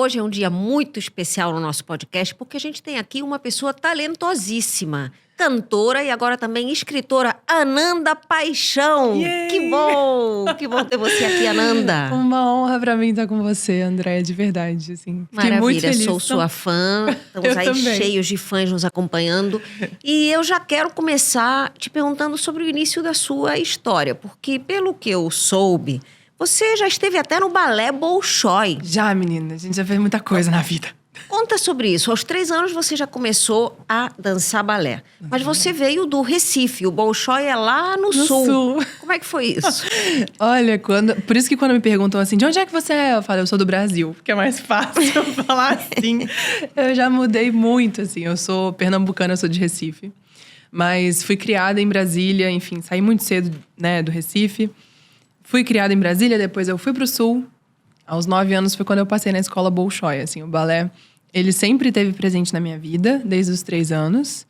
hoje é um dia muito especial no nosso podcast, porque a gente tem aqui uma pessoa talentosíssima, cantora e agora também escritora, Ananda Paixão. Yay! Que bom ter você aqui, Ananda. Uma honra pra mim estar com você, André, de verdade, assim. Fiquei muito Maravilha, feliz. sou sua fã, estamos Eu aí também. cheios de fãs nos acompanhando. E eu já quero começar te perguntando sobre o início da sua história, porque pelo que eu soube, você já esteve até no balé Bolshoi. Já, menina, a gente já fez muita coisa na vida. Conta sobre isso. Aos 3 anos você já começou a dançar balé. Mas você veio do Recife, o Bolshoi é lá no sul. Como é que foi isso? Olha, por isso que quando me perguntam assim, de onde é que você é? Eu falo, eu sou do Brasil, porque é mais fácil eu falar assim. Eu já mudei muito, assim. Eu sou pernambucana, eu sou de Recife. Mas fui criada em Brasília, enfim, saí muito cedo, né, do Recife. Fui criada em Brasília, depois eu fui pro sul. Aos 9 anos foi quando eu passei na escola Bolshoi, assim. O balé, ele sempre esteve presente na minha vida, desde os 3 anos.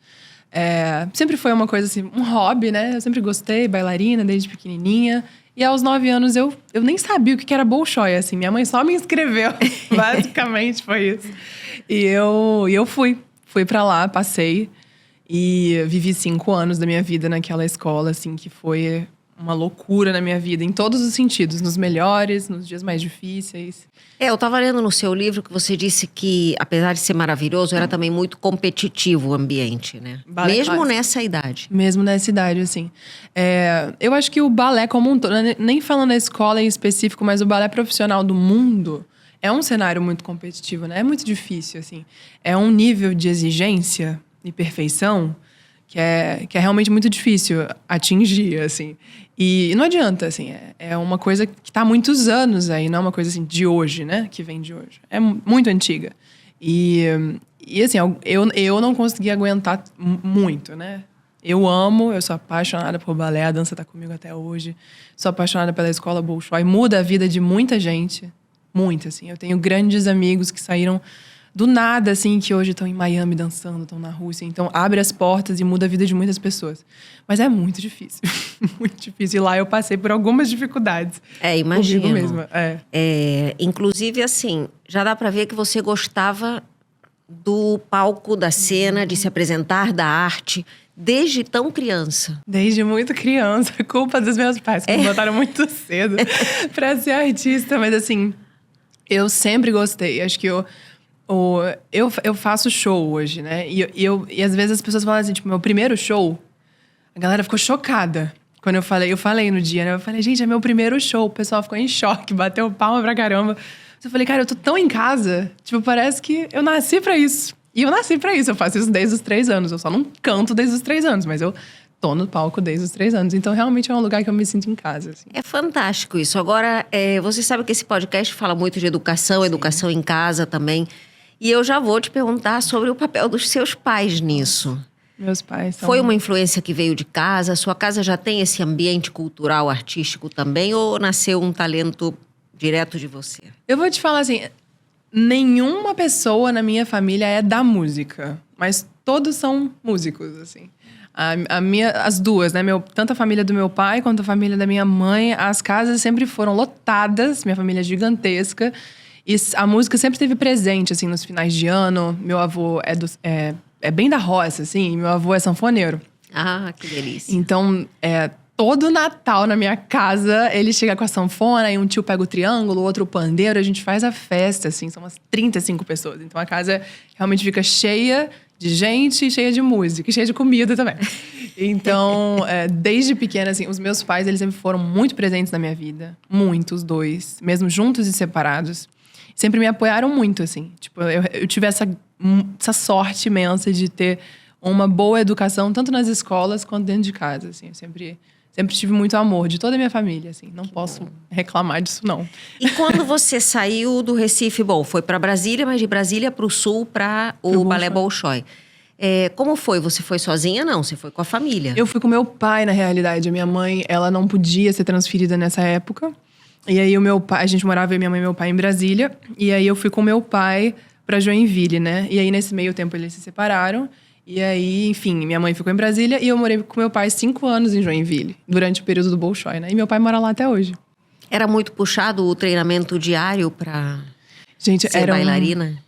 Sempre foi uma coisa assim, um hobby, né? Eu sempre gostei, bailarina, desde pequenininha. E aos 9 anos eu nem sabia o que era Bolshoi, assim. Minha mãe só me inscreveu, basicamente foi isso. E eu fui pra lá, passei. E vivi 5 anos da minha vida naquela escola, assim, que foi uma loucura na minha vida, em todos os sentidos. Nos melhores, nos dias mais difíceis. Eu estava lendo no seu livro que você disse que, apesar de ser maravilhoso, era também muito competitivo o ambiente, né? Balé Mesmo clássico. nessa idade. Mesmo nessa idade, assim. Eu acho que o balé como um todo, nem falando da escola em específico, mas o balé profissional do mundo é um cenário muito competitivo, né? É muito difícil, assim. É um nível de exigência e perfeição que é realmente muito difícil atingir, assim. E não adianta, assim, é uma coisa que está há muitos anos aí, não é uma coisa assim de hoje, né? Que vem de hoje. É muito antiga. E assim, eu não consegui aguentar muito, né? Eu sou apaixonada por balé, a dança tá comigo até hoje. Sou apaixonada pela escola Bolshoi, muda a vida de muita gente. Muito, assim. Eu tenho grandes amigos que saíram do nada, assim, que hoje estão em Miami dançando, estão na Rússia. Então, abre as portas e muda a vida de muitas pessoas. Mas é muito difícil. Muito difícil. E lá eu passei por algumas dificuldades. Imagino. Comigo mesma. Inclusive, assim, já dá pra ver que você gostava do palco, da cena, de se apresentar, da arte, desde tão criança. Desde muito criança. Culpa dos meus pais, que me botaram muito cedo pra ser artista. Mas, assim, eu sempre gostei. Acho que eu faço show hoje, né? E às vezes as pessoas falam assim, tipo, meu primeiro show, a galera ficou chocada. Quando eu falei no dia, né? Eu falei, gente, é meu primeiro show. O pessoal ficou em choque, bateu palma pra caramba. Eu falei, cara, eu tô tão em casa. Tipo, parece que eu nasci pra isso. E eu nasci pra isso, eu faço isso desde os 3 anos. Eu só não canto desde os 3 anos, mas eu tô no palco desde os 3 anos. Então, realmente é um lugar que eu me sinto em casa, assim. É fantástico isso. Agora, você sabe que esse podcast fala muito de educação, educação em casa também. E eu já vou te perguntar sobre o papel dos seus pais nisso. Meus pais são... Foi uma influência que veio de casa? Sua casa já tem esse ambiente cultural, artístico também? Ou nasceu um talento direto de você? Eu vou te falar assim, nenhuma pessoa na minha família é da música. Mas todos são músicos, assim. As duas, né? Tanto a família do meu pai quanto a família da minha mãe. As casas sempre foram lotadas. Minha família é gigantesca. E a música sempre esteve presente, assim, nos finais de ano. Meu avô é bem da roça, assim. E meu avô é sanfoneiro. Ah, que delícia. Então, todo Natal na minha casa, ele chega com a sanfona, e um tio pega o triângulo, o outro o pandeiro. A gente faz a festa, assim. São umas 35 pessoas. Então, a casa realmente fica cheia de gente e cheia de música. E cheia de comida também. Então, desde pequena, assim, os meus pais, eles sempre foram muito presentes na minha vida. Muito, os dois. Mesmo juntos e separados. Sempre me apoiaram muito, assim. Tipo, eu tive essa sorte imensa de ter uma boa educação, tanto nas escolas quanto dentro de casa, assim. Eu sempre tive muito amor de toda a minha família, assim. Não posso reclamar disso, não. E quando você saiu do Recife, foi para Brasília, mas de Brasília para o sul, para o Balé Bolshoi. Como foi? Você foi sozinha? Não, você foi com a família. Eu fui com meu pai, na realidade. A minha mãe, ela não podia ser transferida nessa época. E aí o meu pai, a gente morava, minha mãe e meu pai, em Brasília. E aí eu fui com meu pai pra Joinville, né? E aí nesse meio tempo eles se separaram. E aí, enfim, minha mãe ficou em Brasília e eu morei com meu pai 5 anos em Joinville, durante o período do Bolshoi, né? E meu pai mora lá até hoje. Era muito puxado o treinamento diário para... Gente, ser bailarina?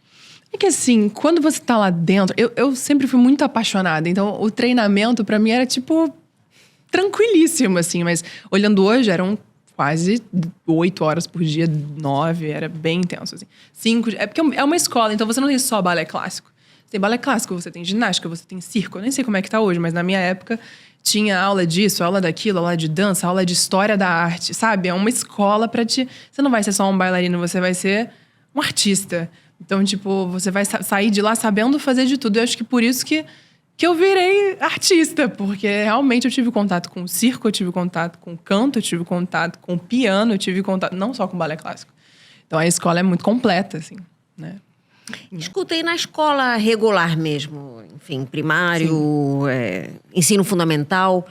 É que assim, quando você tá lá dentro... Eu sempre fui muito apaixonada. Então, o treinamento, pra mim, era tipo... tranquilíssimo, assim. Mas, olhando hoje, eram quase 8 horas por dia, 9. Era bem intenso, assim. 5... É porque é uma escola, então você não tem só balé clássico. Você tem balé clássico, você tem ginástica, você tem circo. Eu nem sei como é que tá hoje, mas na minha época... tinha aula disso, aula daquilo, aula de dança, aula de história da arte, sabe? É uma escola pra te... Você não vai ser só um bailarino, você vai ser um artista. Então, tipo, você vai sair de lá sabendo fazer de tudo. Eu acho que por isso que eu virei artista. Porque realmente eu tive contato com o circo, eu tive contato com o canto, eu tive contato com o piano, eu tive contato... não só com o balé clássico. Então, a escola é muito completa, assim, né? Escuta, e na escola regular mesmo, enfim, primário, ensino fundamental,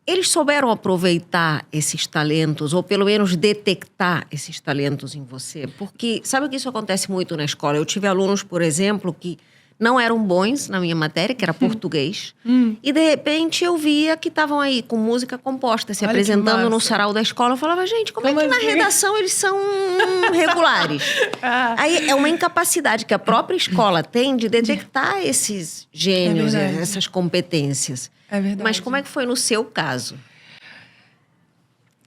eles souberam aproveitar esses talentos, ou pelo menos detectar esses talentos em você? Porque sabe que isso acontece muito na escola? Eu tive alunos, por exemplo, que não eram bons na minha matéria, que era português, e de repente eu via que estavam aí com música composta, se Olha que apresentando no massa. sarau da escola. Eu falava, gente, como é que na assim? redação eles são regulares? Aí é uma incapacidade que a própria escola tem de detectar esses gênios, verdade. essas competências. É verdade. Mas como é que foi no seu caso?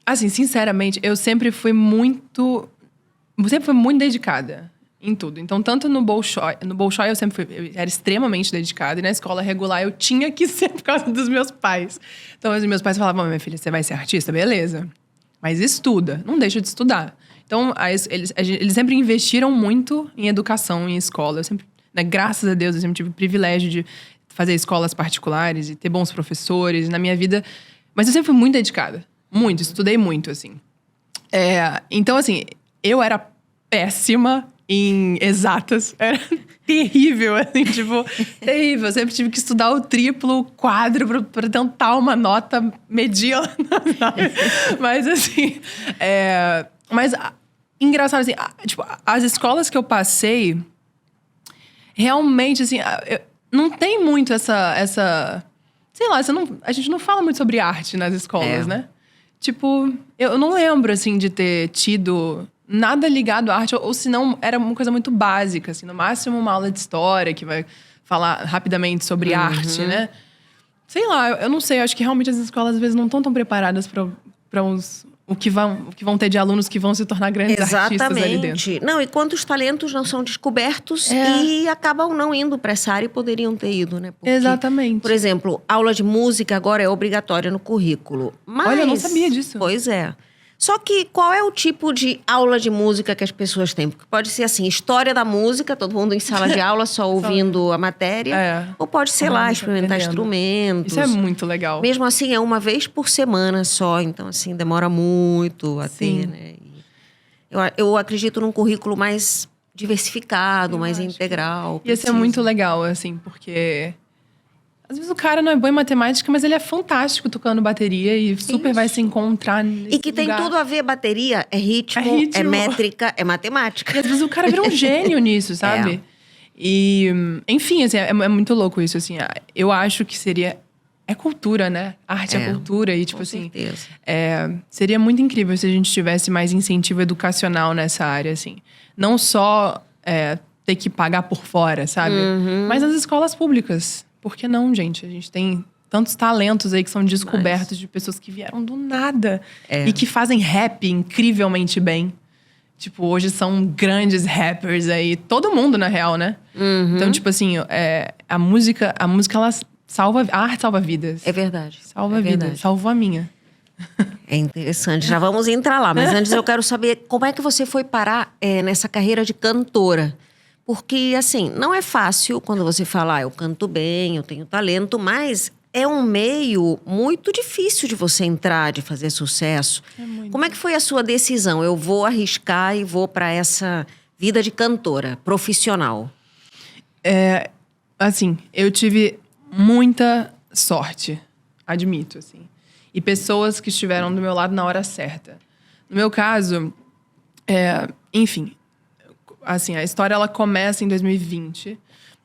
Assim, sinceramente, eu sempre fui muito dedicada em tudo. Então, tanto no Bolshoi eu era extremamente dedicada. E na escola regular eu tinha que ser por causa dos meus pais. Então, os meus pais falavam, minha filha, você vai ser artista? Beleza. Mas estuda, não deixa de estudar. Então, eles sempre investiram muito em educação, em escola. Eu sempre, né, graças a Deus, eu sempre tive o privilégio de fazer escolas particulares e ter bons professores na minha vida. Mas eu sempre fui muito dedicada. Muito, estudei muito, assim. Então, assim, eu era péssima em exatas. Era terrível, assim, tipo, terrível. Eu sempre tive que estudar o triplo, o quádruplo, pra tentar uma nota medíocre, sabe? Mas, assim, mas, engraçado, assim, tipo, as escolas que eu passei, realmente, assim, não tem muito essa sei lá, a gente não fala muito sobre arte nas escolas, né? Tipo, eu não lembro, assim, de ter tido nada ligado à arte, ou se não, era uma coisa muito básica, assim, no máximo uma aula de história que vai falar rapidamente sobre arte, né? Sei lá, eu não sei, eu acho que realmente as escolas às vezes não estão tão preparadas para o que vão ter de alunos que vão se tornar grandes artistas ali dentro. Exatamente. Não, e quantos talentos não são descobertos e acabam não indo para essa área e poderiam ter ido, né? Porque, Exatamente. por exemplo, aula de música agora é obrigatória no currículo. Mas, olha, eu não sabia disso. Pois é. Só que qual é o tipo de aula de música que as pessoas têm? Porque pode ser assim, história da música, todo mundo em sala de aula só ouvindo a matéria. Ou pode ser lá, experimentar instrumentos. Isso é muito legal. Mesmo assim, é uma vez por semana só. Então, assim, demora muito a ter, né? Eu acredito num currículo mais diversificado, mais integral. Ia ser muito legal, assim, porque... às vezes o cara não é bom em matemática, mas ele é fantástico tocando bateria e super vai se encontrar nesse E que tem lugar. tudo a ver, bateria, é ritmo, é métrica, é matemática. E às vezes o cara vira um gênio nisso, sabe? E, enfim, assim, é muito louco isso, assim. Eu acho que seria... é cultura, né? Arte é cultura. E, tipo com assim... certeza. Seria muito incrível se a gente tivesse mais incentivo educacional nessa área, assim. Não só ter que pagar por fora, sabe? Mas nas escolas públicas. Por que não, gente? A gente tem tantos talentos aí que são descobertos de pessoas que vieram do nada. E que fazem rap incrivelmente bem. Tipo, hoje são grandes rappers aí. Todo mundo, na real, né? Então, tipo assim, a música, ela salva... a arte salva vidas. É verdade. Salva vidas. Salvou a minha. É interessante. Já vamos entrar lá. Mas antes eu quero saber como é que você foi parar nessa carreira de cantora. Porque, assim, não é fácil quando você fala, eu canto bem, eu tenho talento, mas é um meio muito difícil de você entrar, de fazer sucesso. Como é que foi a sua decisão? Eu vou arriscar e vou para essa vida de cantora, profissional. Assim, eu tive muita sorte, admito, assim. E pessoas que estiveram do meu lado na hora certa. No meu caso, enfim... assim, a história ela começa em 2020.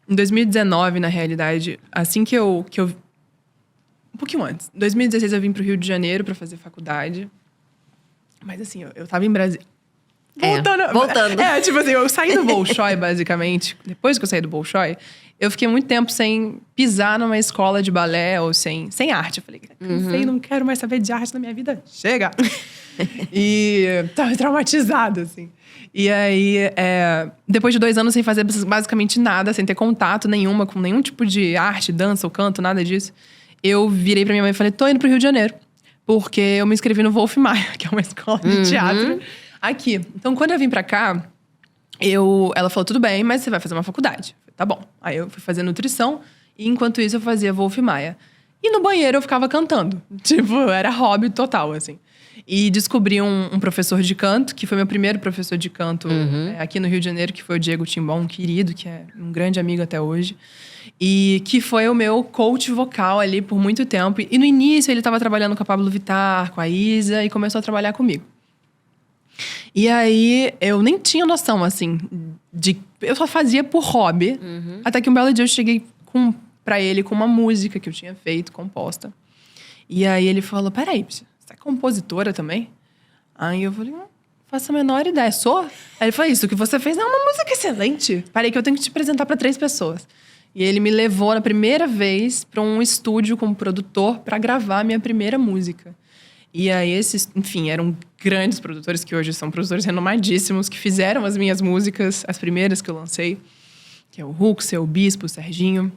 Em 2019, na realidade, assim que eu um pouquinho antes. Em 2016 eu vim pro Rio de Janeiro para fazer faculdade. Mas assim, eu tava em Brasília. Voltando. Tipo assim, eu saí do Bolshoi, basicamente. Depois que eu saí do Bolshoi, eu fiquei muito tempo sem pisar numa escola de balé ou sem arte. Eu falei, cansei, não quero mais saber de arte na minha vida. Chega! E tava traumatizada, assim. E aí, depois de 2 anos sem fazer basicamente nada, sem ter contato nenhuma com nenhum tipo de arte, dança ou canto, nada disso, eu virei pra minha mãe e falei, tô indo pro Rio de Janeiro. Porque eu me inscrevi no Wolf Maia, que é uma escola de teatro aqui. Então, quando eu vim pra cá, ela falou, tudo bem, mas você vai fazer uma faculdade. Eu falei, tá bom. Aí eu fui fazer nutrição e enquanto isso eu fazia Wolf Maia. E no banheiro eu ficava cantando. Tipo, era hobby total, assim. E descobri um professor de canto, que foi meu primeiro professor de canto aqui no Rio de Janeiro, que foi o Diego Timbó, um querido, que é um grande amigo até hoje. E que foi o meu coach vocal ali por muito tempo. E no início ele estava trabalhando com a Pablo Vittar, com a Isa, e começou a trabalhar comigo. E aí eu nem tinha noção, assim, eu só fazia por hobby. Até que um belo dia eu cheguei pra ele com uma música que eu tinha feito, composta. E aí ele falou, peraí, você é compositora também? Aí eu falei, não faço a menor ideia. Sou? Aí ele falou, isso que você fez é uma música excelente. Parei que eu tenho que te apresentar para 3 pessoas. E ele me levou na primeira vez para um estúdio como produtor para gravar a minha primeira música. E aí esses, enfim, eram grandes produtores que hoje são produtores renomadíssimos, que fizeram as minhas músicas, as primeiras que eu lancei, que é o Huxel, o Bispo, o Serginho.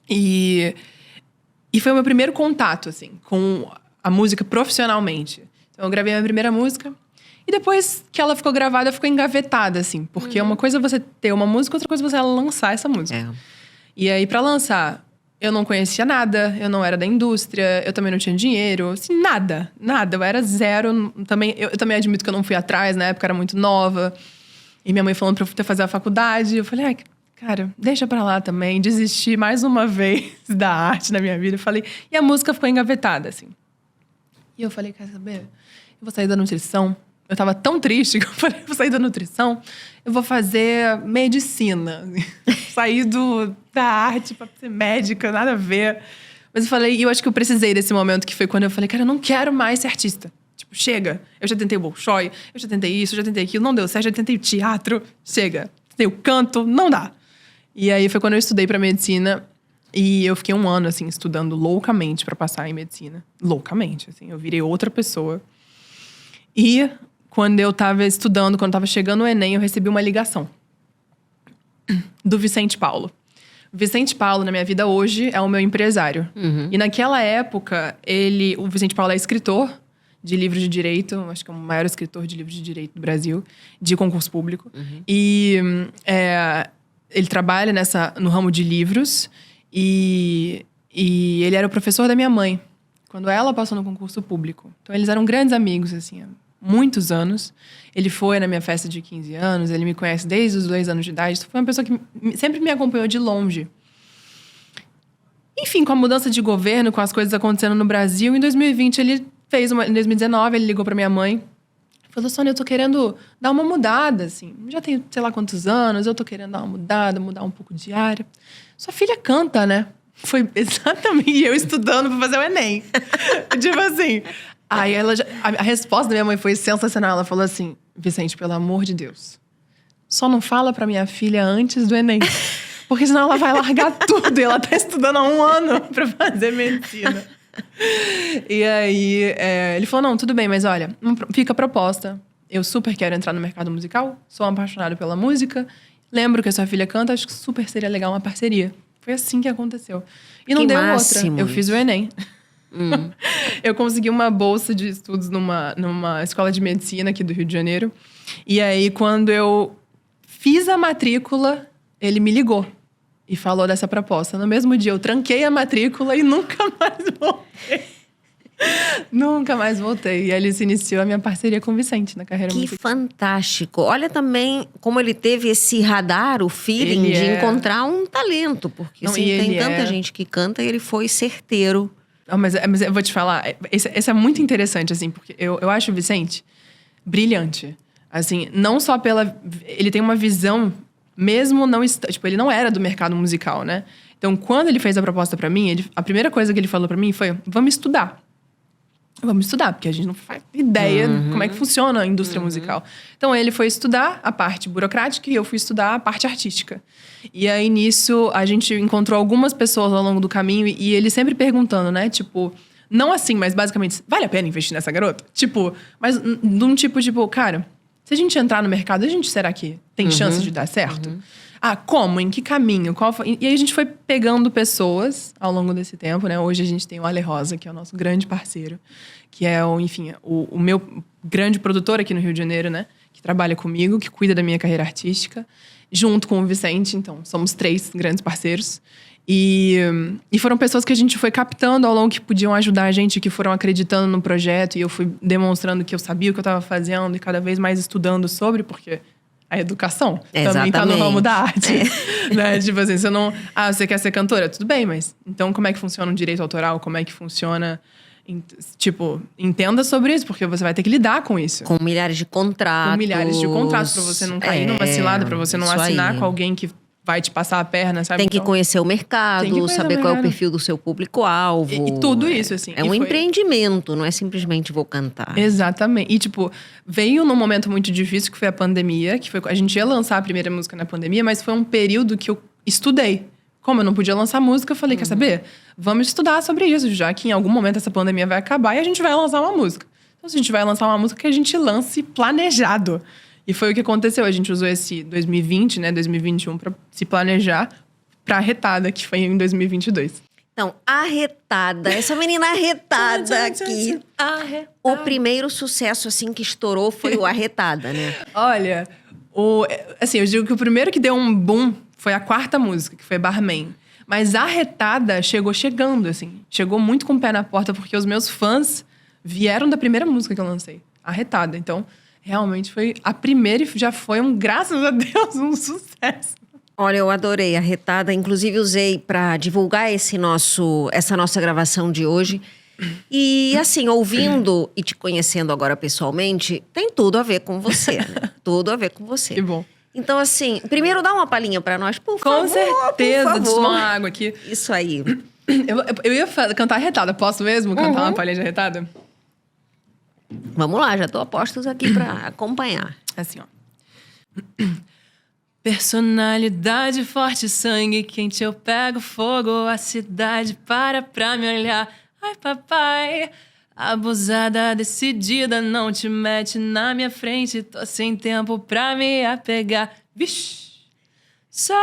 E foi o meu primeiro contato, assim, com a música profissionalmente. Então eu gravei a minha primeira música e depois que ela ficou gravada, ficou engavetada, assim. Porque uma coisa é você ter uma música, outra coisa é você lançar essa música. E aí, pra lançar, eu não conhecia nada, eu não era da indústria, eu também não tinha dinheiro, assim, nada. Eu era zero. Eu também admito que eu não fui atrás, na época era muito nova. E minha mãe falando pra eu fazer a faculdade. Eu falei, cara, deixa pra lá também. Desisti mais uma vez da arte na minha vida. Eu falei, e a música ficou engavetada, assim. E eu falei, quer saber? Eu vou sair da nutrição. Eu tava tão triste que eu falei, vou sair da nutrição, eu vou fazer medicina. Sair da arte pra ser médica, nada a ver. Mas eu falei, e eu acho que eu precisei desse momento, que foi quando eu falei, cara, eu não quero mais ser artista. Tipo, chega. Eu já tentei o Bolshoi, eu já tentei isso, eu já tentei aquilo, não deu certo, eu já tentei o teatro, chega. Tentei o canto, não dá. E aí foi quando eu estudei pra medicina. E eu fiquei 1 ano, assim, estudando loucamente pra passar em medicina. Loucamente, assim. Eu virei outra pessoa. E quando eu tava estudando, quando tava chegando o Enem, eu recebi uma ligação do Vicente Paulo. O Vicente Paulo, na minha vida hoje, é o meu empresário. E naquela época, o Vicente Paulo é escritor de livros de direito. Acho que é o maior escritor de livros de direito do Brasil, de concurso público. E ele trabalha no ramo de livros. E ele era o professor da minha mãe, quando ela passou no concurso público. Então, eles eram grandes amigos, assim, há muitos anos. Ele foi na minha festa de 15 anos, ele me conhece desde os 2 anos de idade. Então, foi uma pessoa que sempre me acompanhou de longe. Enfim, com a mudança de governo, com as coisas acontecendo no Brasil, em 2020, em 2019, ele ligou pra minha mãe. Falou, Sônia, eu tô querendo dar uma mudada, assim. Já tenho, sei lá quantos anos, eu tô querendo dar uma mudada, mudar um pouco de área. Sua filha canta, né? Foi exatamente eu estudando pra fazer o Enem. Tipo assim. Aí a resposta da minha mãe foi sensacional. Ela falou assim, Vicente, pelo amor de Deus, só não fala pra minha filha antes do Enem. Porque senão ela vai largar tudo. E ela tá estudando há 1 ano pra fazer medicina. E aí, ele falou, não, tudo bem, mas olha, fica a proposta. Eu super quero entrar no mercado musical, sou apaixonado pela música. Lembro que a sua filha canta, acho que super seria legal uma parceria. Foi assim que aconteceu. E não deu outra. Eu fiz o Enem. Eu consegui uma bolsa de estudos numa escola de medicina aqui do Rio de Janeiro. E aí, quando eu fiz a matrícula, ele me ligou e falou dessa proposta. No mesmo dia, eu tranquei a matrícula e nunca mais voltei. Nunca mais voltei. E ali se iniciou a minha parceria com o Vicente na carreira musical. Que fantástico. Olha também como ele teve esse radar, o feeling de encontrar um talento. Porque tem tanta gente que canta e ele foi certeiro. Não, mas eu vou te falar, esse é muito interessante, assim, porque eu acho o Vicente brilhante. Assim, não só ele tem uma visão, mesmo não... Tipo, ele não era do mercado musical, né? Então, quando ele fez a proposta pra mim, a primeira coisa que ele falou pra mim foi, vamos estudar. vamos estudar, porque a gente não faz ideia como é que funciona a indústria musical. Então, ele foi estudar a parte burocrática e eu fui estudar a parte artística. E aí, nisso, a gente encontrou algumas pessoas ao longo do caminho e ele sempre perguntando, né? Tipo, não assim, mas basicamente, vale a pena investir nessa garota? Tipo, mas de um tipo, cara, se a gente entrar no mercado, será que tem chance de dar certo? Ah, como? Em que caminho? E aí a gente foi pegando pessoas ao longo desse tempo, né? Hoje a gente tem o Ale Rosa, que é o nosso grande parceiro, que é o meu grande produtor aqui no Rio de Janeiro, né? Que trabalha comigo, que cuida da minha carreira artística, junto com o Vicente. Então, somos 3 grandes parceiros. E foram pessoas que a gente foi captando ao longo que podiam ajudar a gente, que foram acreditando no projeto. E eu fui demonstrando que eu sabia o que eu estava fazendo e cada vez mais estudando sobre, porque a educação também tá no ramo da arte. Né? Tipo assim, você não... Ah, você quer ser cantora? Tudo bem, mas... Então, como é que funciona o direito autoral? Como é que funciona... Tipo, entenda sobre isso, porque você vai ter que lidar com isso. Com milhares de contratos. Com milhares de contratos, pra você não cair numa cilada, pra você não assinar com alguém que vai te passar a perna, sabe? Tem que conhecer o mercado, saber qual é o perfil do seu público-alvo. E tudo isso, assim. É um empreendimento, não é simplesmente vou cantar. Exatamente. E, tipo, veio num momento muito difícil, que foi a pandemia, a gente ia lançar a primeira música na pandemia, mas foi um período que eu estudei. Como eu não podia lançar música, eu falei, quer saber? Vamos estudar sobre isso, já que em algum momento essa pandemia vai acabar e a gente vai lançar uma música. Então, se a gente vai lançar uma música, que a gente lance planejado. E foi o que aconteceu. A gente usou esse 2020, né, 2021, pra se planejar pra Arretada, que foi em 2022. Então, Arretada, essa menina arretada aqui. O primeiro sucesso, assim, que estourou foi o Arretada, né? Olha, assim, eu digo que o primeiro que deu um boom foi a 4ª música, que foi Barman. Mas a Arretada chegando, assim. Chegou muito com o pé na porta, porque os meus fãs vieram da primeira música que eu lancei. Arretada. Então, realmente foi a primeira e já foi graças a Deus, um sucesso. Olha, eu adorei a Arretada. Inclusive, usei para divulgar essa nossa gravação de hoje. E, assim, ouvindo e te conhecendo agora pessoalmente, tem tudo a ver com você, né? Tudo a ver com você. Que bom. Então, assim, primeiro dá uma palhinha para nós, por favor. Com certeza. Por favor. Deixa eu tomar uma água aqui. Isso aí. Eu ia cantar Arretada. Posso mesmo cantar uma palhinha de Arretada? Vamos lá, já tô a postos aqui para acompanhar. Assim, ó. Personalidade, forte, sangue quente, eu pego fogo, a cidade para pra me olhar. Ai, papai, abusada, decidida, não te mete na minha frente, tô sem tempo pra me apegar. Vixe! Sou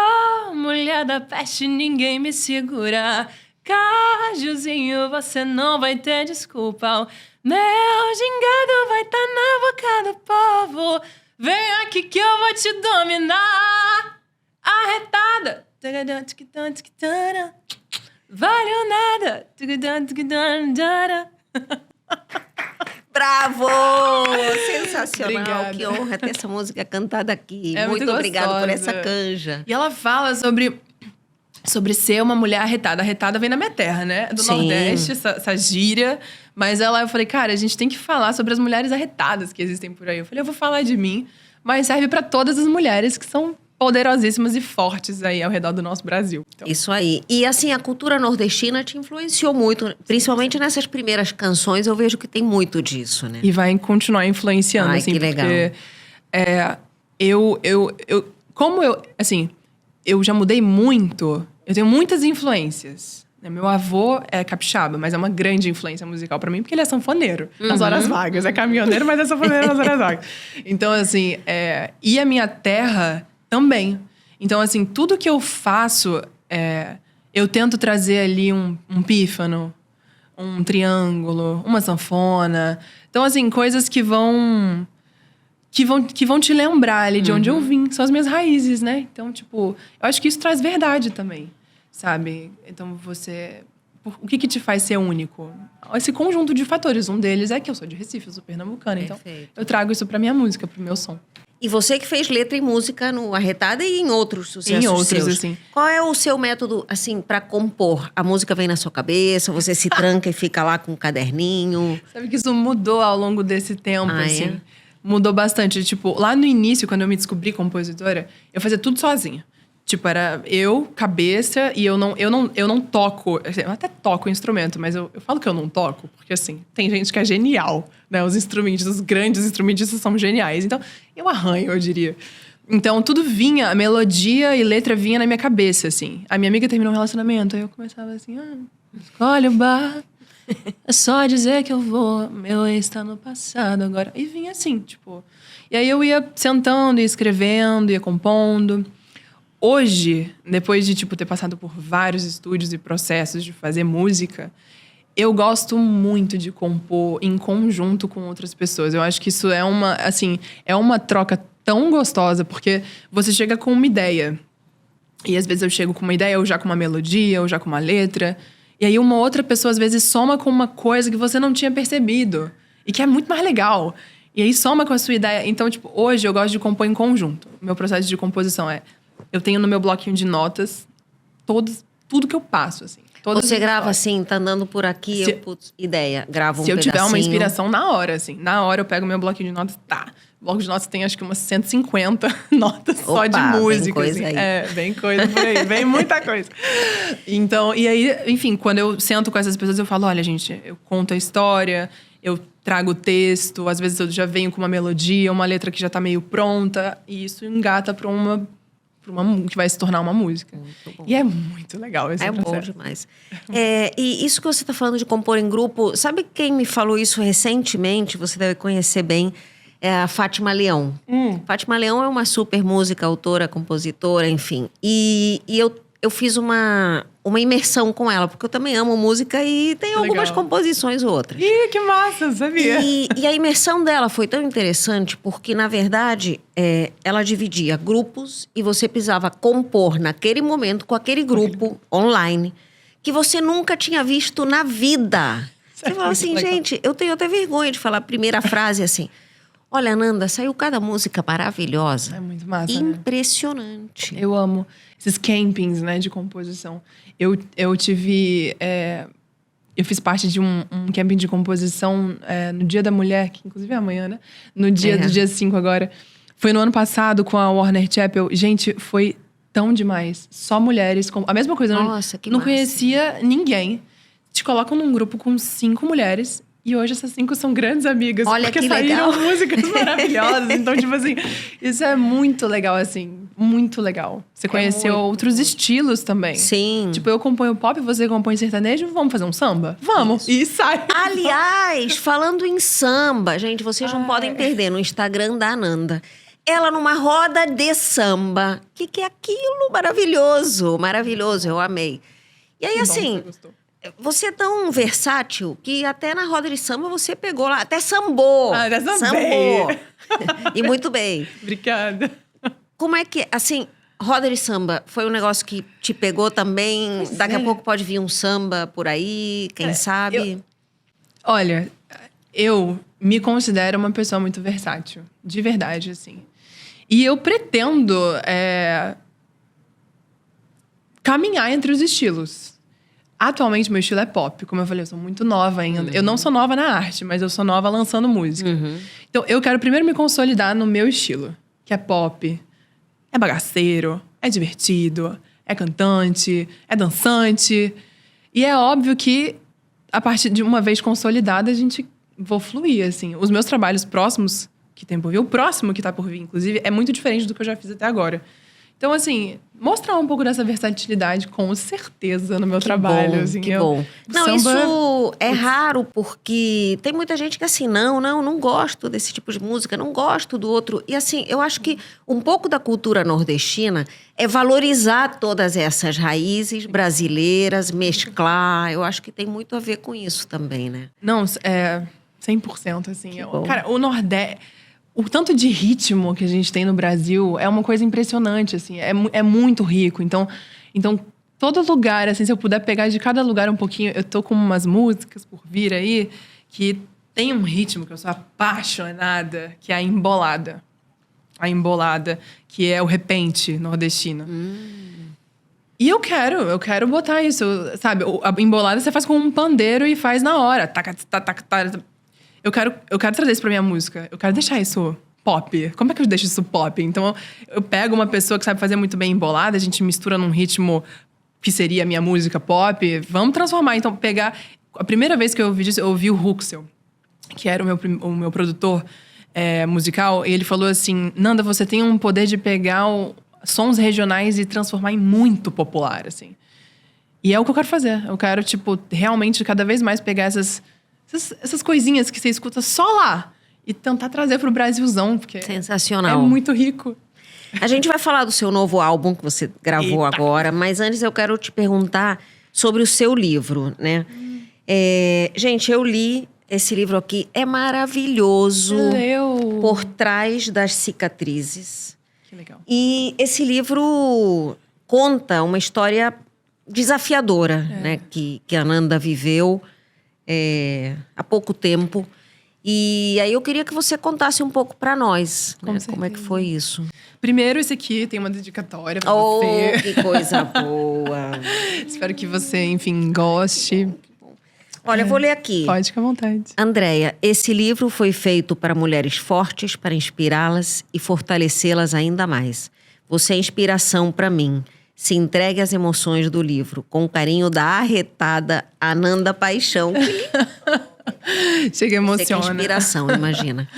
mulher da peste, ninguém me segura. Cajuzinho, você não vai ter desculpa. Meu gingado vai tá na boca do povo. Vem aqui que eu vou te dominar. Arretada. Valeu nada. Bravo! Sensacional. Obrigada. Que honra ter essa música cantada aqui. É muito obrigada por gostosa. essa canja. E ela fala sobre ser uma mulher arretada. Arretada vem na minha terra, né? Do Sim. Nordeste, essa gíria. Mas eu falei, cara, a gente tem que falar sobre as mulheres arretadas que existem por aí. Eu falei, eu vou falar de mim, mas serve pra todas as mulheres que são poderosíssimas e fortes aí ao redor do nosso Brasil. Então, Isso aí. E assim, a cultura nordestina te influenciou muito, principalmente nessas primeiras canções, eu vejo que tem muito disso, né? e vai continuar influenciando, Ai, assim, que legal. porque eu já mudei muito, eu tenho muitas influências. Meu avô é capixaba, mas é uma grande influência musical pra mim, porque ele é sanfoneiro nas horas vagas. É caminhoneiro, mas é sanfoneiro nas horas vagas. Então, assim, e a minha terra também. Então, assim, tudo que eu faço, eu tento trazer ali um pífano, um triângulo, uma sanfona. Então, assim, coisas que vão te lembrar ali de onde eu vim. São as minhas raízes, né? Então, tipo, eu acho que isso traz verdade também, sabe? Então, o que te faz ser único? Esse conjunto de fatores. Um deles é que eu sou de Recife, eu sou pernambucana. Perfeito. Então, eu trago isso pra minha música, pro meu som. E você que fez letra e música no Arretada e em outros sucessos Em outros, seus. assim. Qual é o seu método, assim, pra compor? A música vem na sua cabeça, você se tranca e fica lá com um caderninho? Sabe que isso mudou ao longo desse tempo, Ah, assim. é? Mudou bastante. Tipo, lá no início, quando eu me descobri compositora, eu fazia tudo sozinha. Tipo, era eu, cabeça, e eu não toco. Eu até toco o instrumento, mas eu falo que eu não toco, porque assim, tem gente que é genial, né? Os instrumentistas, os grandes instrumentistas são geniais. Então, eu arranho, eu diria. Então, tudo vinha, a melodia e letra vinha na minha cabeça, assim. A minha amiga terminou um relacionamento, aí eu começava assim, escolhe o bar, é só dizer que eu vou, meu ex tá no passado agora. E vinha assim, tipo... E aí eu ia sentando, ia escrevendo, ia compondo. Hoje, depois de, tipo, ter passado por vários estúdios e processos de fazer música, eu gosto muito de compor em conjunto com outras pessoas. Eu acho que isso é uma troca tão gostosa, porque você chega com uma ideia. E às vezes eu chego com uma ideia, ou já com uma melodia, ou já com uma letra. E aí uma outra pessoa, às vezes, soma com uma coisa que você não tinha percebido. E que é muito mais legal. E aí soma com a sua ideia. Então, tipo, hoje eu gosto de compor em conjunto. Meu processo de composição é... Eu tenho no meu bloquinho de notas tudo que eu passo, assim. Você grava assim, tá andando por aqui, ideia, grava um pedacinho. Se eu tiver uma inspiração, na hora, assim. Na hora eu pego meu bloquinho de notas, O bloco de notas tem acho que umas 150 notas só de música. Vem coisa assim. aí. Vem coisa por aí, vem muita coisa. Então, e aí, enfim, quando eu sento com essas pessoas, eu falo, olha, gente, eu conto a história, eu trago o texto, às vezes eu já venho com uma melodia, uma letra que já tá meio pronta, e isso engata pra uma que vai se tornar uma música. E é muito legal esse processo. Bom demais. E isso que você está falando de compor em grupo, sabe quem me falou isso recentemente? Você deve conhecer bem, é a Fátima Leão. Fátima Leão é uma super música, autora, compositora, enfim. E eu fiz uma imersão com ela, porque eu também amo música e tem algumas composições ou outras. Ih, que massa, sabia? E a imersão dela foi tão interessante porque, na verdade, ela dividia grupos e você precisava compor naquele momento com aquele grupo online que você nunca tinha visto na vida. Você fala assim, gente, eu tenho até vergonha de falar a primeira frase assim... Olha, Nanda, saiu cada música maravilhosa. É muito massa, impressionante. Eu amo esses campings, né, de composição. Eu tive... eu fiz parte de um camping de composição no Dia da Mulher, que inclusive é amanhã, né? No dia do dia 5 agora. Foi no ano passado com a Warner Chappell. Gente, foi tão demais. Só mulheres. A mesma coisa. Nossa, que não massa. Conhecia ninguém. Te colocam num grupo com 5 mulheres... E hoje essas 5 são grandes amigas. Olha, porque que saíram legal. músicas maravilhosas. Então, tipo assim, isso é muito legal, assim. Muito legal. Você conheceu outros estilos também. Sim. Tipo, eu componho pop, você compõe sertanejo. Vamos fazer um samba? Vamos. Isso. E sai. Aliás, falando em samba, gente, vocês não podem perder no Instagram da Ananda. Ela numa roda de samba. O que é aquilo? Maravilhoso. Maravilhoso, eu amei. E aí, assim... Você é tão versátil que até na roda de samba você pegou lá, até sambou. Até sambou. E muito bem. Obrigada. Como é que, assim, roda de samba foi um negócio que te pegou também? Daqui a pouco pode vir um samba por aí, quem sabe? Olha, eu me considero uma pessoa muito versátil. De verdade, assim. E eu pretendo caminhar entre os estilos. Atualmente, meu estilo é pop. Como eu falei, eu sou muito nova ainda. Eu não sou nova na arte, mas eu sou nova lançando música. Então, eu quero primeiro me consolidar no meu estilo. Que é pop, é bagaceiro, é divertido, é cantante, é dançante. E é óbvio que, a partir de uma vez consolidada, a gente vou fluir, assim. Os meus trabalhos próximos, que tem por vir, o próximo que tá por vir, inclusive, é muito diferente do que eu já fiz até agora. Então, assim, mostrar um pouco dessa versatilidade, com certeza, no meu trabalho. Bom, assim, que bom. Não, samba... isso é raro, porque tem muita gente que assim, não gosto desse tipo de música, não gosto do outro. E assim, eu acho que um pouco da cultura nordestina é valorizar todas essas raízes brasileiras, mesclar. Eu acho que tem muito a ver com isso também, né? Não, 100%, assim. Cara, o Nordeste... O tanto de ritmo que a gente tem no Brasil é uma coisa impressionante, assim. É muito rico. Então, todo lugar, assim, se eu puder pegar de cada lugar um pouquinho... Eu tô com umas músicas por vir aí que tem um ritmo que eu sou apaixonada, que é a embolada. A embolada, que é o repente nordestino. E eu quero botar isso, sabe? A embolada você faz com um pandeiro e faz na hora. Eu quero trazer isso pra minha música. Eu quero deixar isso pop. Como é que eu deixo isso pop? Então, eu pego uma pessoa que sabe fazer muito bem embolada, a gente mistura num ritmo que seria a minha música pop. Vamos transformar. Então, pegar... A primeira vez que eu ouvi disso, eu ouvi o Huxel, que era o meu produtor musical, e ele falou assim, Nanda, você tem um poder de pegar sons regionais e transformar em muito popular, assim. E é o que eu quero fazer. Eu quero, tipo, realmente cada vez mais pegar essas coisinhas que você escuta só lá e tentar trazer pro Brasilzão, porque sensacional. É muito rico. A gente vai falar do seu novo álbum que você gravou agora, mas antes eu quero te perguntar sobre o seu livro, né? Gente, eu li esse livro aqui, é maravilhoso. Por Trás das Cicatrizes. Que legal. E esse livro conta uma história desafiadora, né? Que a Nanda viveu há pouco tempo. E aí eu queria que você contasse um pouco pra nós, né? Como é que foi isso. Primeiro, esse aqui tem uma dedicatória pra você. Que coisa boa. Espero que você, enfim, goste. Olha, eu vou ler aqui. Pode ficar à vontade. Andréia, esse livro foi feito para mulheres fortes, para inspirá-las e fortalecê-las ainda mais. Você é inspiração para mim. Se entregue às emoções do livro, com o carinho da arretada Ananda Paixão. Chega, emociona. Você que é inspiração, imagina.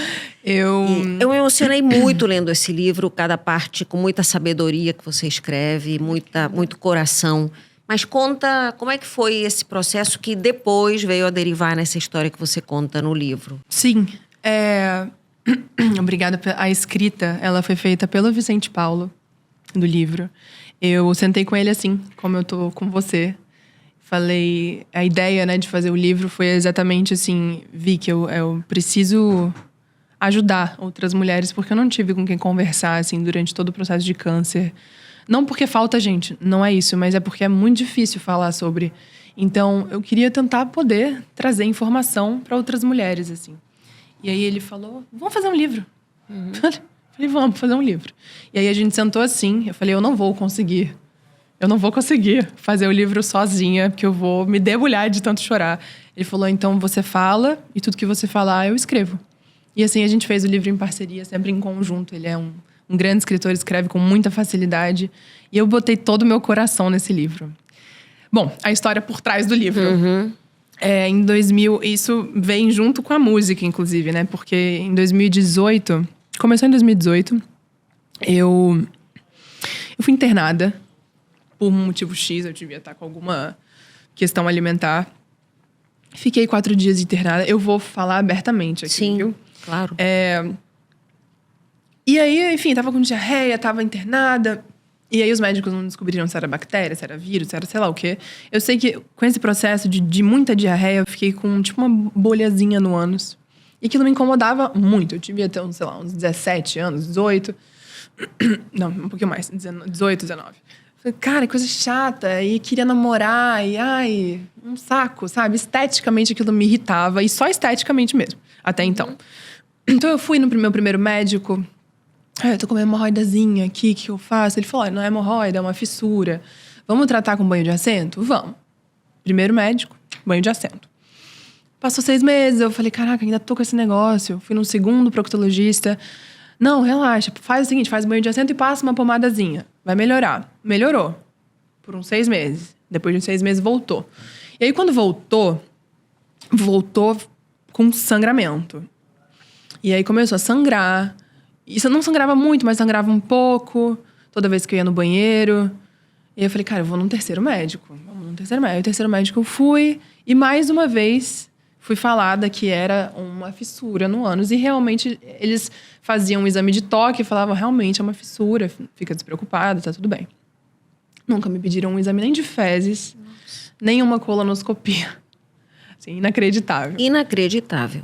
Eu me emocionei muito lendo esse livro, cada parte com muita sabedoria que você escreve, muito coração. Mas conta como é que foi esse processo que depois veio a derivar nessa história que você conta no livro. Sim. Obrigada. A escrita, ela foi feita pelo Vicente Paulo, do livro. Eu sentei com ele assim, como eu tô com você. Falei... A ideia, né, de fazer o livro foi exatamente assim... Vi que eu preciso ajudar outras mulheres, porque eu não tive com quem conversar, assim, durante todo o processo de câncer. Não porque falta gente, não é isso, mas é porque é muito difícil falar sobre. Então, eu queria tentar poder trazer informação para outras mulheres, assim. E aí ele falou, vamos fazer um livro. Falei, vamos fazer um livro. E aí a gente sentou assim, eu falei, eu não vou conseguir fazer o livro sozinha, porque eu vou me debulhar de tanto chorar. Ele falou, então você fala, e tudo que você falar, eu escrevo. E assim, a gente fez o livro em parceria, sempre em conjunto. Ele é um grande escritor, escreve com muita facilidade. E eu botei todo o meu coração nesse livro. Bom, a história por trás do livro. Em 2000, isso vem junto com a música, inclusive, né? Porque em 2018, começou em 2018, eu fui internada por um motivo X, eu devia estar com alguma questão alimentar. Fiquei 4 dias internada. Eu vou falar abertamente aqui, sim, viu? Claro. E aí, enfim, tava com diarreia, tava internada. E aí os médicos não descobriram se era bactéria, se era vírus, se era sei lá o quê. Eu sei que com esse processo de muita diarreia, eu fiquei com tipo uma bolhazinha no ânus. E aquilo me incomodava muito. Eu devia ter, sei lá, uns 17 anos, 18. Não, um pouquinho mais, 18, 19. Falei, cara, coisa chata. E queria namorar, e ai, um saco, sabe? Esteticamente aquilo me irritava, e só esteticamente mesmo, até então. Então eu fui no meu primeiro médico. Eu tô com uma hemorroidazinha aqui, o que eu faço? Ele falou, não é hemorroida, é uma fissura. Vamos tratar com banho de assento? Vamos. Primeiro médico, banho de assento. Passou 6 meses, eu falei, caraca, ainda tô com esse negócio. Fui num segundo proctologista. Não, relaxa, faz o seguinte, faz banho de assento e passa uma pomadazinha. Vai melhorar. Melhorou. Por uns 6 meses. Depois de 6 meses, voltou. E aí, quando voltou com sangramento. E aí, começou a sangrar. Isso não sangrava muito, mas sangrava um pouco. Toda vez que eu ia no banheiro. E aí eu falei, cara, eu vou num terceiro médico. Vamos num terceiro médico. O terceiro médico eu fui. E mais uma vez, fui falada que era uma fissura no ânus. E realmente, eles faziam um exame de toque e falavam, realmente é uma fissura. Fica despreocupada, tá tudo bem. Nunca me pediram um exame nem de fezes. Nem uma colonoscopia. Assim, inacreditável. Inacreditável.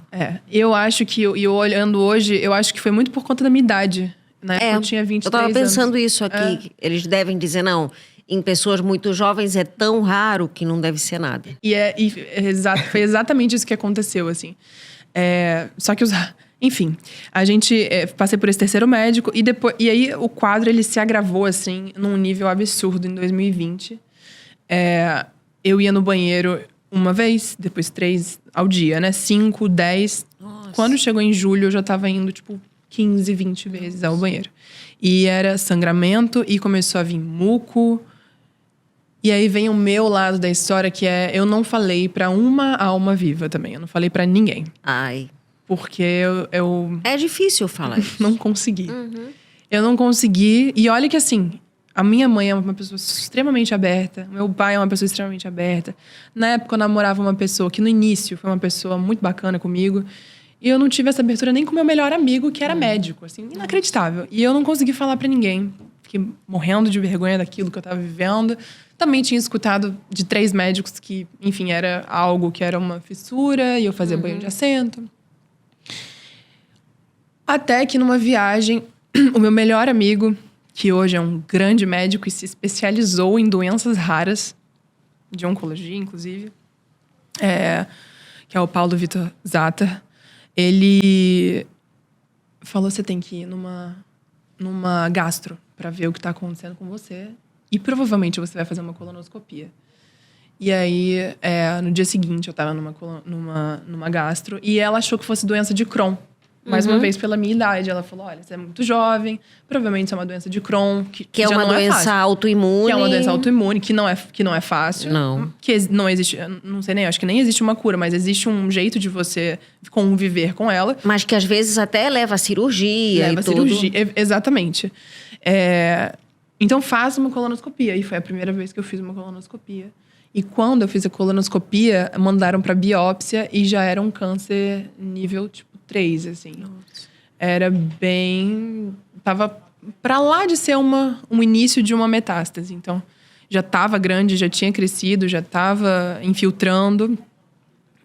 Eu acho que, eu olhando hoje, eu acho que foi muito por conta da minha idade. Na época eu tinha 23 anos. Eu tava pensando isso aqui. Eles devem dizer, não, em pessoas muito jovens é tão raro que não deve ser nada. Foi exatamente isso que aconteceu, assim. Só que enfim, a gente... passei por esse terceiro médico e aí o quadro, ele se agravou, assim, num nível absurdo em 2020. Eu ia no banheiro uma vez, depois 3 ao dia, né? 5, 10. Nossa. Quando chegou em julho, eu já tava indo, tipo, 15, 20 vezes ao banheiro. E era sangramento e começou a vir muco. E aí vem o meu lado da história, que é... Eu não falei pra uma alma viva também. Eu não falei pra ninguém. Ai. Porque eu É difícil falar isso. não consegui. Eu não consegui. E olha que assim... A minha mãe é uma pessoa extremamente aberta. Meu pai é uma pessoa extremamente aberta. Na época, eu namorava uma pessoa que, no início, foi uma pessoa muito bacana comigo. E eu não tive essa abertura nem com o meu melhor amigo, que era médico. Assim, inacreditável. E eu não consegui falar pra ninguém. Fiquei morrendo de vergonha daquilo que eu tava vivendo. Também tinha escutado de 3 médicos que, enfim, era algo que era uma fissura. E eu fazia banho de assento. Até que, numa viagem, o meu melhor amigo... que hoje é um grande médico e se especializou em doenças raras, de oncologia, inclusive, que é o Paulo Vitor Zatter. Ele falou, você tem que ir numa gastro para ver o que está acontecendo com você e provavelmente você vai fazer uma colonoscopia. E aí, no dia seguinte, eu estava numa gastro e ela achou que fosse doença de Crohn. Mais uma vez, pela minha idade. Ela falou, olha, você é muito jovem, provavelmente isso é uma doença de Crohn. Que é uma doença autoimune. Que é uma doença autoimune, que não é fácil. Não. Que não existe, não sei nem, acho que nem existe uma cura, mas existe um jeito de você conviver com ela. Mas que às vezes até leva a cirurgia Leva e tudo. Cirurgia, exatamente. Então, faça uma colonoscopia. E foi a primeira vez que eu fiz uma colonoscopia. E quando eu fiz a colonoscopia, mandaram para biópsia e já era um câncer nível, tipo, 3, assim. Nossa. Era bem... Tava pra lá de ser um início de uma metástase. Então, já tava grande, já tinha crescido, já tava infiltrando.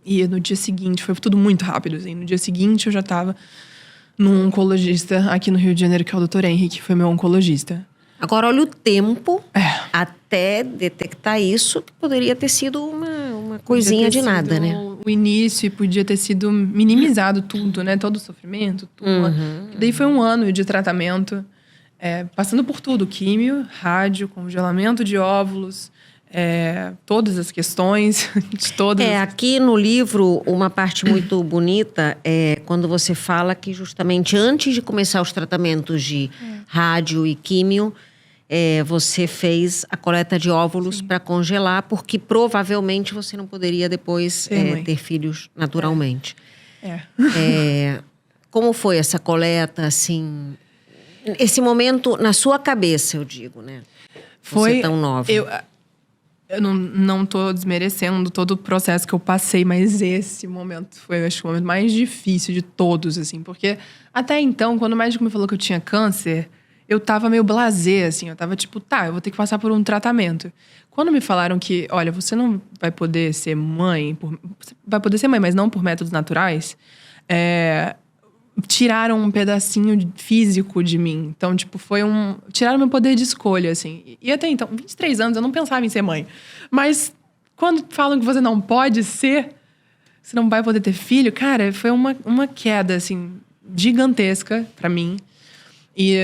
E no dia seguinte, foi tudo muito rápido, assim. No dia seguinte, eu já tava num oncologista aqui no Rio de Janeiro, que é o Dr. Henrique, que foi meu oncologista. Agora, olha o tempo até detectar isso, que poderia ter sido uma coisinha de nada, né? O início, e podia ter sido minimizado tudo, né? Todo o sofrimento, tudo. Daí foi um ano de tratamento, passando por tudo. Químio, rádio, congelamento de óvulos, todas as questões de todas. Aqui no livro, uma parte muito bonita é quando você fala que justamente antes de começar os tratamentos de rádio e químio, você fez a coleta de óvulos para congelar, porque provavelmente você não poderia depois ter filhos naturalmente. Como foi essa coleta, assim? Esse momento na sua cabeça, eu digo, né? Você tão nova. Eu não tô desmerecendo todo o processo que eu passei, mas esse momento foi, acho, o momento mais difícil de todos, assim. Porque até então, quando o médico me falou que eu tinha câncer, eu tava meio blasé, assim. Eu tava tipo, eu vou ter que passar por um tratamento. Quando me falaram que, olha, você não vai poder ser mãe... Você vai poder ser mãe, mas não por métodos naturais. Tiraram um pedacinho físico de mim. Então, tipo, tiraram meu poder de escolha, assim. E até então, 23 anos, eu não pensava em ser mãe. Mas quando falam que você não pode ser, você não vai poder ter filho, cara, foi uma queda, assim, gigantesca pra mim. E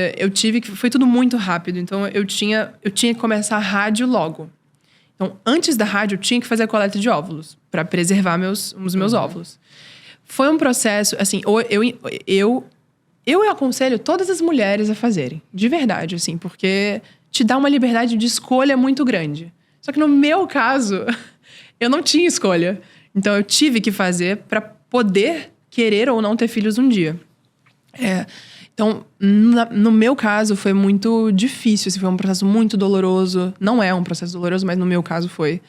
foi tudo muito rápido. Então, eu tinha que começar a rádio logo. Então, antes da rádio, eu tinha que fazer a coleta de óvulos pra preservar os meus óvulos. Foi um processo, assim, eu aconselho todas as mulheres a fazerem. De verdade, assim, porque te dá uma liberdade de escolha muito grande. Só que no meu caso, eu não tinha escolha. Então, eu tive que fazer pra poder querer ou não ter filhos um dia. Então, no meu caso, foi muito difícil. Assim, foi um processo muito doloroso. Não é um processo doloroso, mas no meu caso foi.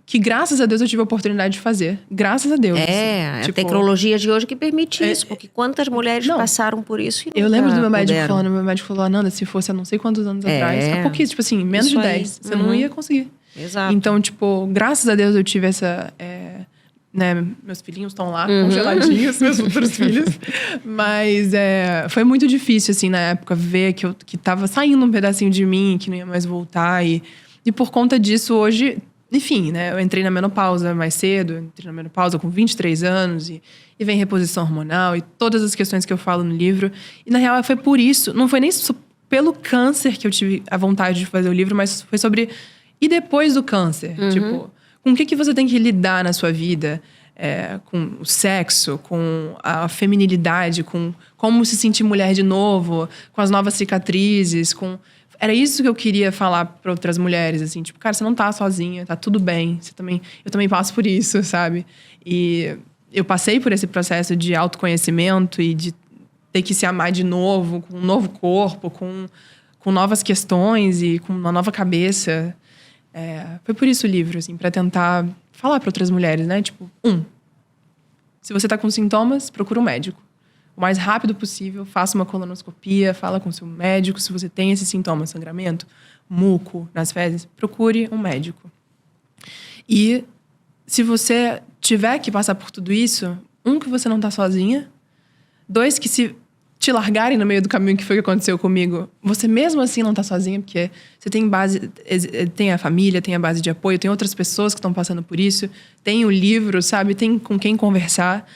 Que graças a Deus eu tive a oportunidade de fazer. Graças a Deus. A tecnologia de hoje que permite isso. Porque quantas mulheres passaram por isso e nunca eu lembro do meu médico puderam. falando. Meu médico falou, Ananda, se fosse há não sei quantos anos atrás. Há pouquinho, tipo assim, menos Isso de aí. 10. Você não ia conseguir. Exato. Então, tipo, graças a Deus eu tive essa... né, meus filhinhos estão lá, congeladinhos, meus futuros filhos. Mas foi muito difícil, assim, na época, ver que tava saindo um pedacinho de mim, que não ia mais voltar. E por conta disso, hoje... Enfim, né? Eu entrei na menopausa mais cedo. Entrei na menopausa com 23 anos. E vem reposição hormonal. E todas as questões que eu falo no livro. E, na real, foi por isso. Não foi nem pelo câncer que eu tive a vontade de fazer o livro. Mas foi sobre... E depois do câncer? Tipo, com o que você tem que lidar na sua vida? com o sexo, com a feminilidade, com como se sentir mulher de novo, com as novas cicatrizes, Era isso que eu queria falar para outras mulheres, assim, tipo, cara, você não tá sozinha, tá tudo bem, eu também passo por isso, sabe? E eu passei por esse processo de autoconhecimento e de ter que se amar de novo, com um novo corpo, com novas questões e com uma nova cabeça. Foi por isso o livro, assim, para tentar falar para outras mulheres, né? Tipo, se você tá com sintomas, procura um médico. O mais rápido possível, faça uma colonoscopia, fala com o seu médico. Se você tem esse sintoma, sangramento, muco nas fezes, procure um médico. E se você tiver que passar por tudo isso, que você não tá sozinha. 2, que se te largarem no meio do caminho, que foi o que aconteceu comigo, você mesmo assim não tá sozinha, porque você tem tem a família, tem a base de apoio, tem outras pessoas que estão passando por isso, tem o livro, sabe? Tem com quem conversar.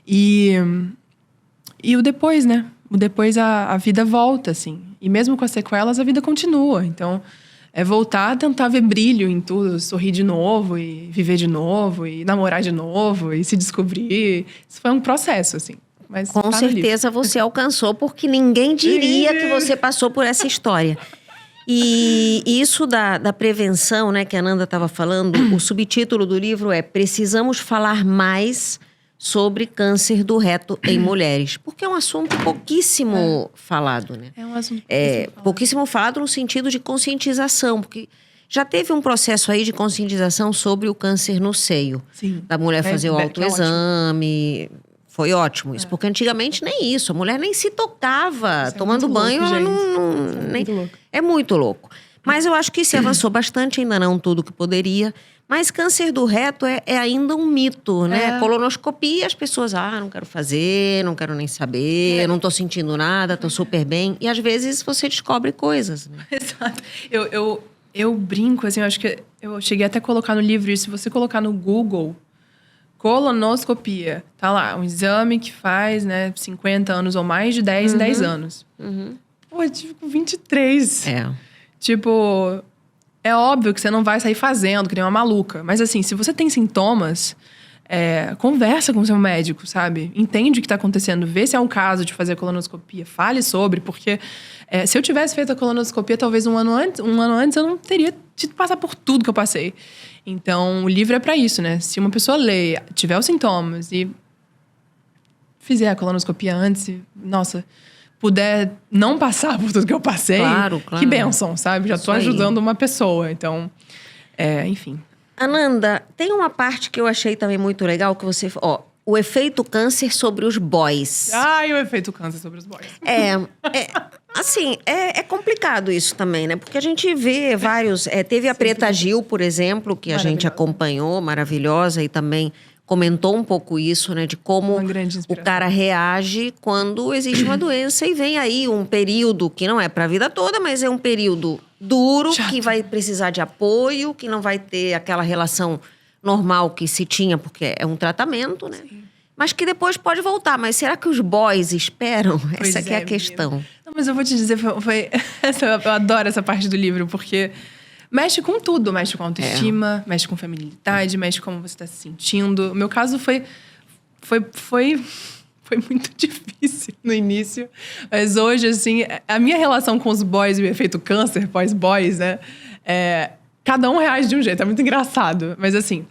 E o depois, né? O depois a vida volta, assim. E mesmo com as sequelas, a vida continua. Então, é voltar a tentar ver brilho em tudo, sorrir de novo, e viver de novo, e namorar de novo, e se descobrir. Isso foi um processo, assim. Mas com certeza você alcançou, porque ninguém diria que você passou por essa história. E isso da prevenção, né, que a Nanda estava falando, o subtítulo do livro é Precisamos Falar Mais sobre câncer do reto em mulheres. Porque é um assunto pouquíssimo falado, né? É um assunto pouquíssimo falado no sentido de conscientização, porque já teve um processo aí de conscientização sobre o câncer no seio. Sim. Da mulher fazer o autoexame. Foi ótimo isso, porque antigamente nem isso. A mulher nem se tocava. Tomando banho, ela não é muito louco. Mas eu acho que se avançou bastante, ainda não tudo que poderia. Mas câncer do reto é ainda um mito, né? Colonoscopia, as pessoas, não quero fazer, não quero nem saber, não tô sentindo nada, tô super bem. E às vezes você descobre coisas, né? Exato. Eu brinco, assim, eu acho que eu cheguei até a colocar no livro isso. Se você colocar no Google, colonoscopia, tá lá, um exame que faz, né, 50 anos ou mais, de 10 em 10 anos. Pô, eu tive com 23. Tipo, é óbvio que você não vai sair fazendo, que nem uma maluca. Mas assim, se você tem sintomas, conversa com o seu médico, sabe? Entende o que está acontecendo. Vê se é um caso de fazer a colonoscopia. Fale sobre, porque se eu tivesse feito a colonoscopia talvez um ano antes, eu não teria tido que passar por tudo que eu passei. Então, o livro é para isso, né? Se uma pessoa ler, tiver os sintomas e fizer a colonoscopia antes, nossa, puder não passar por tudo que eu passei, claro. Que bênção, sabe? Já tô ajudando uma pessoa. Então, enfim. Ananda, tem uma parte que eu achei também muito legal, que você... o efeito câncer sobre os boys. O efeito câncer sobre os boys. Assim, é complicado isso também, né? Porque a gente vê vários... teve a Preta Gil, por exemplo, que a gente acompanhou, maravilhosa, e também comentou um pouco isso, né? De como o cara reage quando existe uma doença e vem aí um período que não é para a vida toda, mas é um período duro, chato, que vai precisar de apoio, que não vai ter aquela relação normal que se tinha, porque é um tratamento, né? Sim. Mas que depois pode voltar. Mas será que os boys esperam? Essa que é a questão. Não, mas eu vou te dizer, eu adoro essa parte do livro, porque mexe com tudo. Mexe com autoestima, mexe com feminilidade, mexe com como você está se sentindo. O meu caso foi muito difícil no início. Mas hoje, assim, a minha relação com os boys e o efeito câncer pós-boys, né? Cada um reage de um jeito. É muito engraçado. Mas, assim,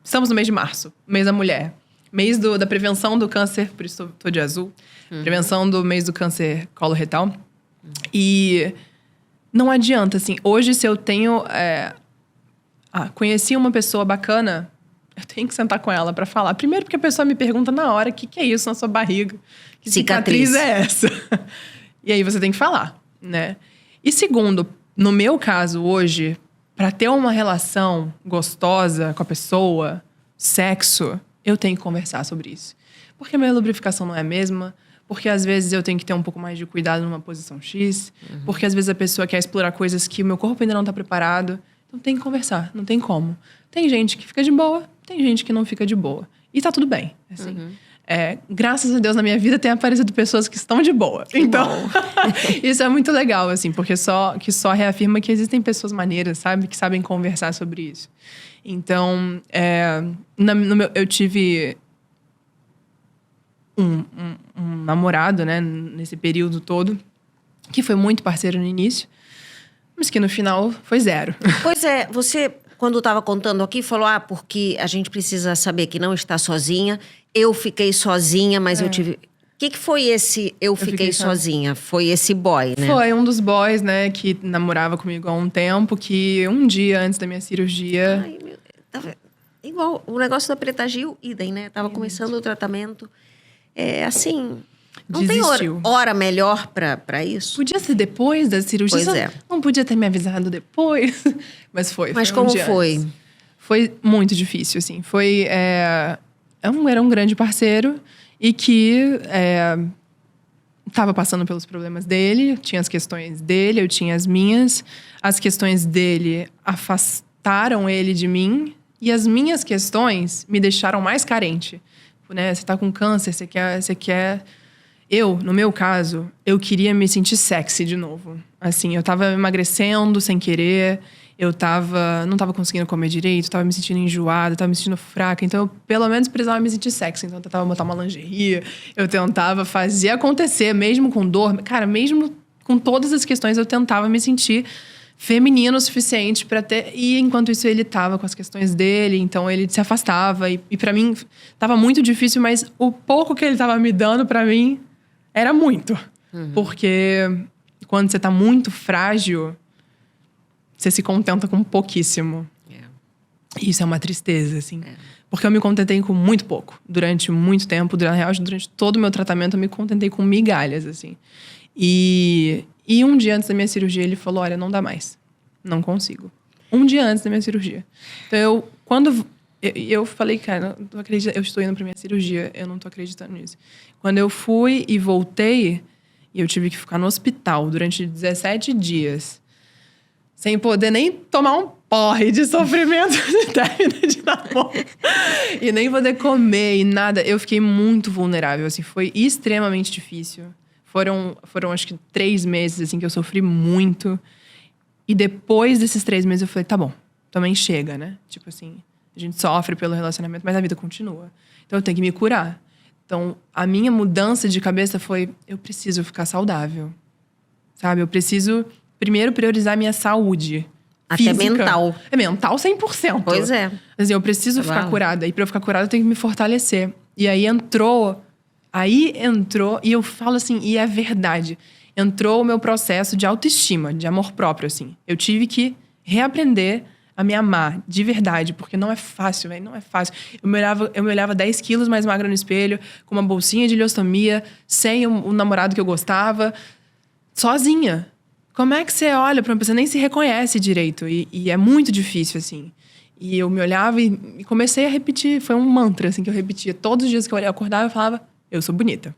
estamos no mês de março. Mês da mulher. Mês da prevenção do câncer, por isso estou de azul. Prevenção do mês do câncer coloretal. E não adianta, assim. Hoje, se eu tenho... conheci uma pessoa bacana, eu tenho que sentar com ela para falar. Primeiro, porque a pessoa me pergunta na hora o que é isso na sua barriga. Que cicatriz é essa? E aí você tem que falar, né? E segundo, no meu caso hoje, para ter uma relação gostosa com a pessoa, sexo, eu tenho que conversar sobre isso. Porque a minha lubrificação não é a mesma, porque às vezes eu tenho que ter um pouco mais de cuidado numa posição X, porque às vezes a pessoa quer explorar coisas que o meu corpo ainda não está preparado. Então tem que conversar, não tem como. Tem gente que fica de boa, tem gente que não fica de boa. E tá tudo bem, assim. Graças a Deus, na minha vida tem aparecido pessoas que estão de boa. Então, isso é muito legal, assim, porque só reafirma que existem pessoas maneiras, sabe? Que sabem conversar sobre isso. Então, eu tive um namorado, né, nesse período todo, que foi muito parceiro no início, mas que no final foi 0. Pois é, você, quando estava contando aqui, falou, porque a gente precisa saber que não está sozinha. Eu fiquei sozinha, mas eu tive... O que foi esse eu fiquei sozinha? Foi esse boy, né? Foi um dos boys, né, que namorava comigo há um tempo, que um dia antes da minha cirurgia... Ai, meu Deus. Tava igual o negócio da Preta Gil, idem, né? Tava começando o tratamento. Assim... Não Desistiu. Tem hora melhor pra isso? Podia ser depois da cirurgia. Pois é. Não podia ter me avisado depois. Mas foi. Mas foi como um dia foi? Antes. Foi muito difícil, assim. Foi... era um grande parceiro e que estava passando pelos problemas dele. Tinha as questões dele, eu tinha as minhas. As questões dele afastaram ele de mim. E as minhas questões me deixaram mais carente. Né? Você tá com câncer, você quer... Eu, no meu caso, eu queria me sentir sexy de novo. Assim, eu tava emagrecendo sem querer, não tava conseguindo comer direito, tava me sentindo enjoada, tava me sentindo fraca. Então, eu, pelo menos, precisava me sentir sexy. Então, eu tentava botar uma lingerie, eu tentava fazer acontecer, mesmo com dor. Cara, mesmo com todas as questões, eu tentava me sentir feminino o suficiente pra ter... E, enquanto isso, ele tava com as questões dele, então ele se afastava. E pra mim, tava muito difícil, mas o pouco que ele tava me dando pra mim... Era muito. Porque quando você tá muito frágil, você se contenta com pouquíssimo. E isso é uma tristeza, assim. Porque eu me contentei com muito pouco. Durante muito tempo, durante todo o meu tratamento, eu me contentei com migalhas, assim. E um dia antes da minha cirurgia, ele falou, olha, não dá mais. Não consigo. Um dia antes da minha cirurgia. Então, eu falei, cara, não acredito, eu estou indo pra minha cirurgia, eu não tô acreditando nisso. Quando eu fui e voltei, eu tive que ficar no hospital durante 17 dias, sem poder nem tomar um porre de sofrimento de término de namoro. E nem poder comer e nada. Eu fiquei muito vulnerável, assim, foi extremamente difícil. Foram acho que 3 meses, assim, que eu sofri muito. E depois desses 3 meses eu falei, tá bom, também chega, né? Tipo assim... A gente sofre pelo relacionamento, mas a vida continua. Então, eu tenho que me curar. Então, a minha mudança de cabeça foi... Eu preciso ficar saudável. Sabe? Eu preciso, primeiro, priorizar a minha saúde. Até física. mental. Mental 100%. Pois é. Assim, eu preciso ficar curada. E pra eu ficar curada, eu tenho que me fortalecer. E aí entrou... E eu falo assim, e é verdade. Entrou o meu processo de autoestima, de amor próprio, assim. Eu tive que reaprender... a me amar, de verdade, porque não é fácil, velho, não é fácil. Eu me olhava 10 quilos mais magra no espelho, com uma bolsinha de ileostomia, sem o namorado que eu gostava, sozinha. Como é que você olha pra uma pessoa, nem se reconhece direito, e é muito difícil, assim. E eu me olhava e comecei a repetir, foi um mantra, assim, que eu repetia. Todos os dias que eu acordava, eu falava, eu sou bonita.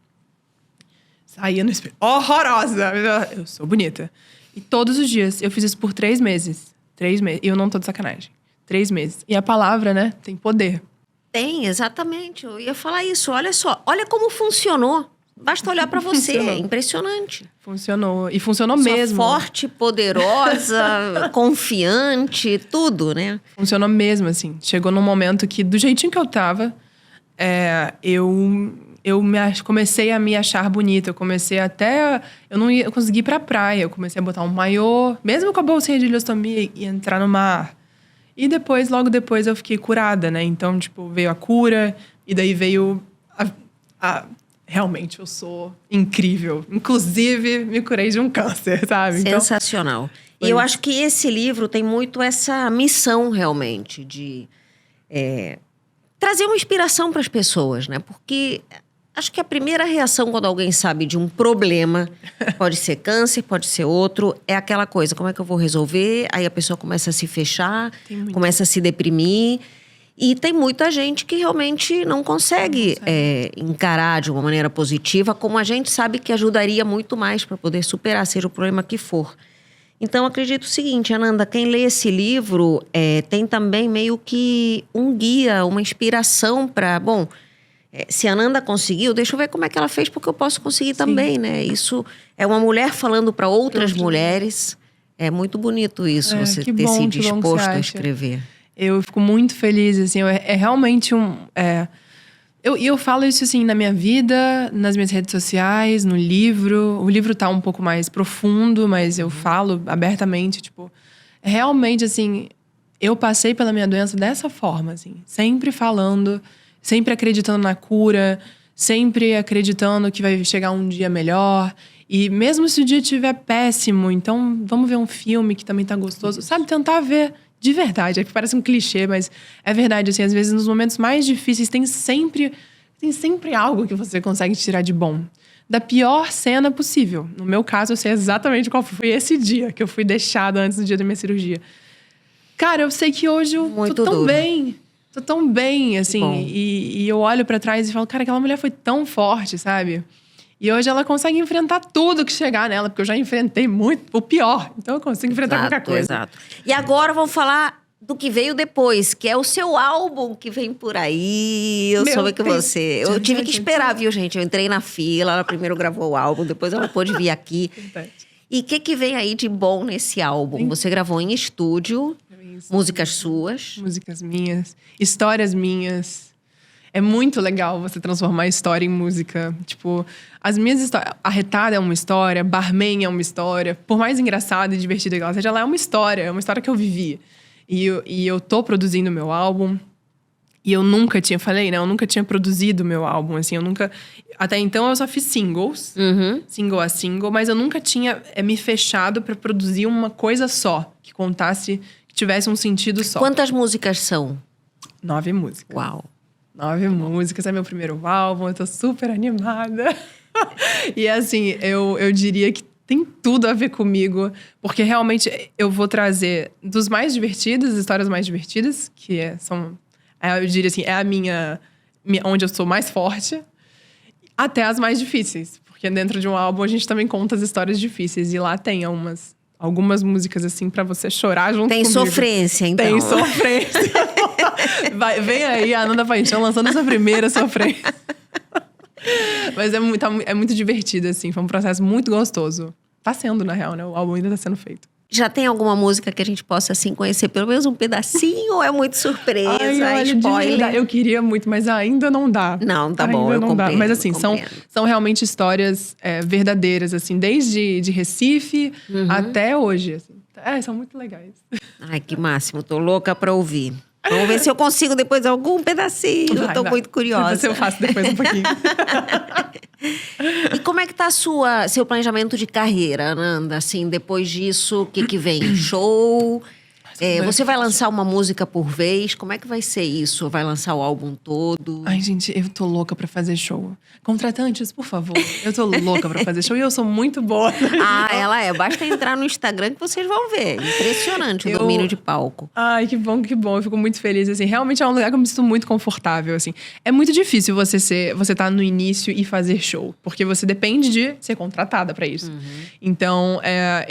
Saía no espelho, horrorosa! Eu sou bonita. E todos os dias, eu fiz isso por 3 meses. 3 meses. E eu não tô de sacanagem. 3 meses. E a palavra, né, tem poder. Tem, exatamente. Eu ia falar isso. Olha só, olha como funcionou. Basta olhar pra você. É impressionante. Funcionou. E funcionou Só mesmo. forte, poderosa, confiante, tudo, né? Funcionou mesmo, assim. Chegou num momento que, do jeitinho que eu tava, comecei a me achar bonita. Eu comecei até... Eu consegui ir pra praia. Eu comecei a botar um maiô, mesmo com a bolsinha de ileostomia, e entrar no mar. E depois, logo depois, eu fiquei curada, né? Então, tipo, veio a cura. E daí veio realmente, eu sou incrível. Inclusive, me curei de um câncer, sabe? Sensacional. Então, e eu acho que esse livro tem muito essa missão, realmente, de trazer uma inspiração para as pessoas, né? Porque acho que a primeira reação quando alguém sabe de um problema, pode ser câncer, pode ser outro, é aquela coisa, como é que eu vou resolver? Aí a pessoa começa a se fechar, começa a se deprimir. E tem muita gente que realmente não consegue encarar de uma maneira positiva, como a gente sabe que ajudaria muito mais para poder superar, seja o problema que for. Então, acredito o seguinte, Ananda, quem lê esse livro tem também meio que um guia, uma inspiração para... Bom, Se a Ananda conseguiu, deixa eu ver como é que ela fez, porque eu posso conseguir também, né? Isso é uma mulher falando para outras mulheres. É muito bonito isso, você ter se disposto a escrever. Eu fico muito feliz, assim, é realmente eu falo isso, assim, na minha vida, nas minhas redes sociais, no livro. O livro tá um pouco mais profundo, mas eu falo abertamente, tipo... Realmente, assim, eu passei pela minha doença dessa forma, assim. Sempre falando, sempre acreditando na cura, sempre acreditando que vai chegar um dia melhor. E mesmo se o dia estiver péssimo, então vamos ver um filme que também tá gostoso. Sabe, tentar ver de verdade. É que parece um clichê, mas é verdade. Assim, às vezes, nos momentos mais difíceis, tem sempre algo que você consegue tirar de bom. Da pior cena possível. No meu caso, eu sei exatamente qual foi esse dia que eu fui deixada antes do dia da minha cirurgia. Cara, eu sei que hoje eu tô tão bem. Tô tão bem, assim. E eu olho pra trás e falo, cara, aquela mulher foi tão forte, sabe? E hoje ela consegue enfrentar tudo que chegar nela, porque eu já enfrentei muito o pior. Então eu consigo enfrentar qualquer coisa. Exato. E agora vamos falar do que veio depois, que é o seu álbum que vem por aí. Eu soube que você... Eu tive que esperar, viu, gente? Eu entrei na fila, ela primeiro gravou o álbum, depois ela pôde vir aqui. E o que vem aí de bom nesse álbum? Você gravou em estúdio, músicas suas. Músicas minhas, histórias minhas. É muito legal você transformar a história em música. Tipo, as minhas histórias... Arretada é uma história, Barman é uma história. Por mais engraçada e divertida que ela seja, ela é uma história que eu vivi. E eu tô produzindo meu álbum. E eu nunca tinha... Falei, né? Eu nunca tinha produzido meu álbum, assim. Eu nunca... Até então, eu só fiz singles. Single a single. Mas eu nunca tinha me fechado pra produzir uma coisa só. Que contasse... Que tivesse um sentido só. Quantas músicas são? 9 músicas. Uau! 9 músicas, é meu primeiro álbum, eu tô super animada. E assim, eu diria que tem tudo a ver comigo, porque realmente eu vou trazer dos mais divertidos, as histórias mais divertidas, que são, eu diria assim, é a minha onde eu sou mais forte, até as mais difíceis. Porque dentro de um álbum a gente também conta as histórias difíceis, e lá tem algumas músicas, assim, pra você chorar junto comigo. Tem sofrência, então. Tem sofrência. Vem aí a Ananda Paixão lançando essa primeira sofrência. Mas é muito divertido, assim. Foi um processo muito gostoso. Tá sendo, na real, né? O álbum ainda tá sendo feito. Já tem alguma música que a gente possa, assim, conhecer pelo menos um pedacinho? Ou é muito surpresa, olha, spoiler? Eu queria muito, mas ainda não dá. Não, tá bom, eu compreendo. Mas assim, são realmente histórias verdadeiras, assim. Desde de Recife até hoje, assim. São muito legais. Ai, que máximo. Tô louca pra ouvir. Vamos ver se eu consigo depois algum pedacinho. Eu tô muito curiosa. Se eu faço depois um pouquinho. E como é que tá seu planejamento de carreira, Ananda? Assim, depois disso, o que vem? Show? Você vai lançar uma música por vez? Como é que vai ser isso? Vai lançar o álbum todo? Ai, gente, eu tô louca pra fazer show. Contratantes, por favor. Eu tô louca pra fazer show e eu sou muito boa. Ela é. Basta entrar no Instagram que vocês vão ver. Impressionante o domínio de palco. Ai, que bom, que bom. Eu fico muito feliz, assim. Realmente é um lugar que eu me sinto muito confortável, assim. É muito difícil você tá no início e fazer show. Porque você depende de ser contratada pra isso. Então,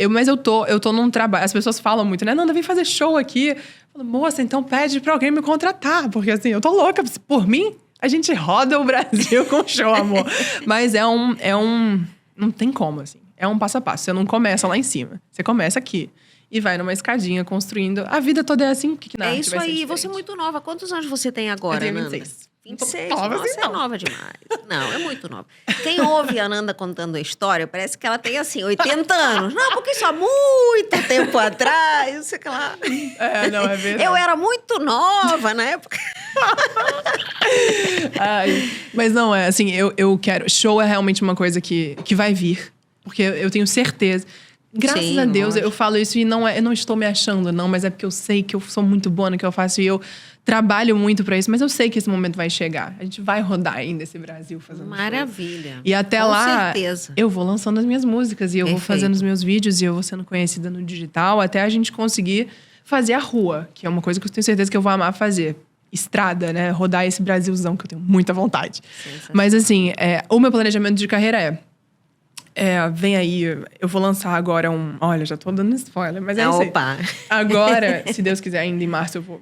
mas eu tô num trabalho... As pessoas falam muito, né? Nanda, vem fazer show aqui. Eu falo, moça, então pede pra alguém me contratar. Porque, assim, eu tô louca. Por mim, a gente roda o Brasil com show, amor. Mas não tem como, assim. É um passo a passo. Você não começa lá em cima. Você começa aqui. E vai numa escadinha construindo. A vida toda é assim. Porque na arte isso vai ser aí. diferente. Você é muito nova. Quantos anos você tem agora, Eu tenho Ananda? 26. 26? Nova, Nossa, assim, é nova demais. Não, é muito nova. Quem ouve a Ananda contando a história, parece que ela tem, assim, 80 anos. Não, porque isso há muito tempo atrás, não sei o que lá. Não, é verdade. Eu era muito nova na época. Ai, mas não, assim, eu quero... Show é realmente uma coisa que vai vir. Porque eu tenho certeza... Graças a Deus, eu falo isso e eu não estou me achando, não. Mas é porque eu sei que eu sou muito boa no que eu faço e eu trabalho muito pra isso. Mas eu sei que esse momento vai chegar. A gente vai rodar ainda esse Brasil fazendo Maravilha. Show. E até com lá, certeza. Eu vou lançando as minhas músicas. E eu vou fazendo os meus vídeos. E eu vou sendo conhecida no digital. Até a gente conseguir fazer a rua. Que é uma coisa que eu tenho certeza que eu vou amar fazer. Estrada, né? Rodar esse Brasilzão que eu tenho muita vontade. Mas assim, o meu planejamento de carreira vem aí, eu vou lançar agora Olha, já tô dando spoiler, mas é isso aí. Opa! Agora, se Deus quiser, ainda em março eu vou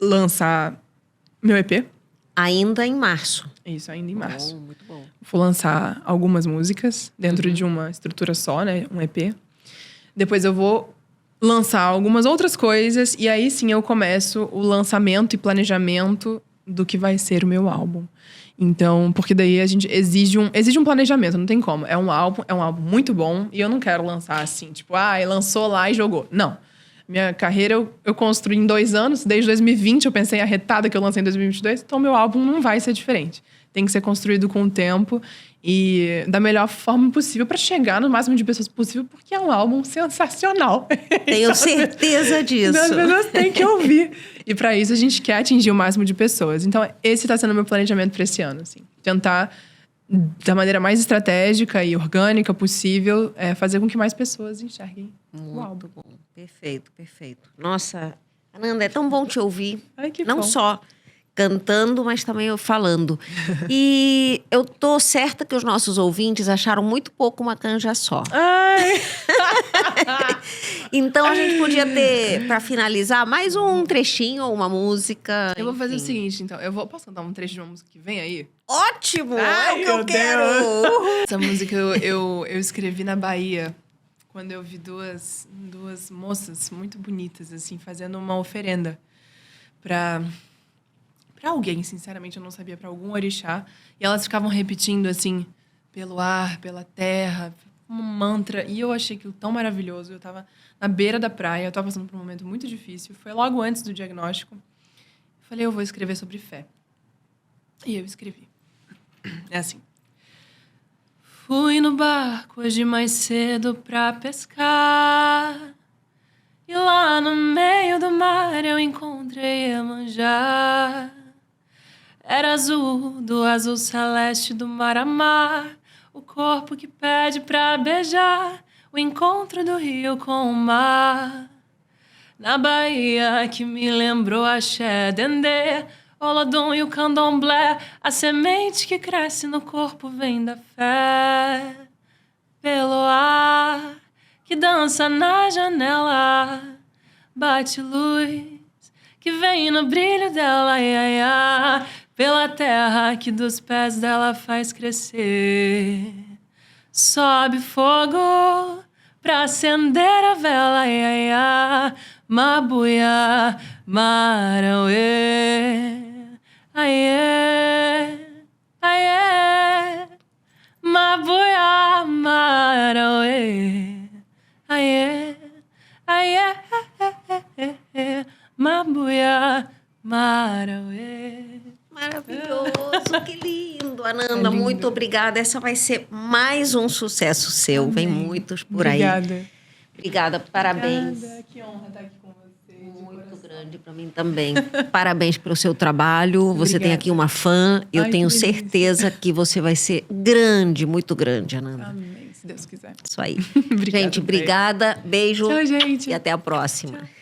lançar meu EP. Ainda em março. Isso, ainda em março. Muito bom. Vou lançar algumas músicas dentro de uma estrutura só, né? Um EP. Depois eu vou lançar algumas outras coisas. E aí sim eu começo o lançamento e planejamento do que vai ser o meu álbum. Então, porque daí a gente exige um planejamento, não tem como. É um álbum muito bom. E eu não quero lançar assim, tipo, lançou lá e jogou. Não. Minha carreira eu construí em 2 anos. Desde 2020 eu pensei em arretada que eu lancei em 2022. Então, meu álbum não vai ser diferente. Tem que ser construído com o tempo e da melhor forma possível para chegar no máximo de pessoas possível, porque é um álbum sensacional. Tenho certeza disso. As pessoas têm que ouvir. E para isso a gente quer atingir o máximo de pessoas. Então, esse está sendo o meu planejamento para esse ano. Assim. Tentar, da maneira mais estratégica e orgânica possível, fazer com que mais pessoas enxerguem o álbum. Muito bom. Perfeito, perfeito. Nossa, Ananda, é tão bom te ouvir. Ai, que Não bom. só cantando, mas também eu falando. E eu tô certa que os nossos ouvintes acharam muito pouco uma canja só. Ai! Então a gente podia ter, pra finalizar, mais um trechinho ou uma música. Eu vou fazer o enfim. seguinte, então. Posso cantar um trecho de uma música que vem aí? Ótimo! Ai, é o que eu meu quero! Essa música eu escrevi na Bahia, quando eu vi duas moças muito bonitas, assim, fazendo uma oferenda pra alguém, sinceramente, eu não sabia, pra algum orixá. E elas ficavam repetindo, assim, pelo ar, pela terra, um mantra. E eu achei aquilo tão maravilhoso. Eu tava na beira da praia, eu tava passando por um momento muito difícil. Foi logo antes do diagnóstico. Eu falei, eu vou escrever sobre fé. E eu escrevi. É assim. Fui no barco hoje mais cedo pra pescar. E lá no meio do mar eu encontrei Iemanjá. Era azul, do azul celeste do mar a mar. O corpo que pede pra beijar. O encontro do rio com o mar. Na Bahia que me lembrou Axé, Dendê, Olodum e o Candomblé. A semente que cresce no corpo vem da fé. Pelo ar que dança na janela, bate luz que vem no brilho dela, ia, ia. Pela terra que dos pés dela faz crescer. Sobe fogo pra acender a vela, ia, ia. Mabuia, Marauê, aiê, aiê. Mabuia, Marauê, aiê, aiê, Mabuia, Marauê. Maravilhoso, que lindo, Ananda. É lindo. Muito obrigada. Essa vai ser mais um sucesso seu. Amém. Vem muitos por Obrigada. aí. Obrigada, parabéns. Obrigada. Que honra estar aqui com você. Muito grande para mim também. Parabéns pelo seu trabalho. Você tem Obrigada. aqui uma fã. Eu Ai, tenho que delícia. certeza que você vai ser grande, muito grande, Ananda. Amém, se Deus quiser. Isso aí. Obrigada, Gente, obrigada. Beijo. Tchau, gente. E até a próxima. Tchau.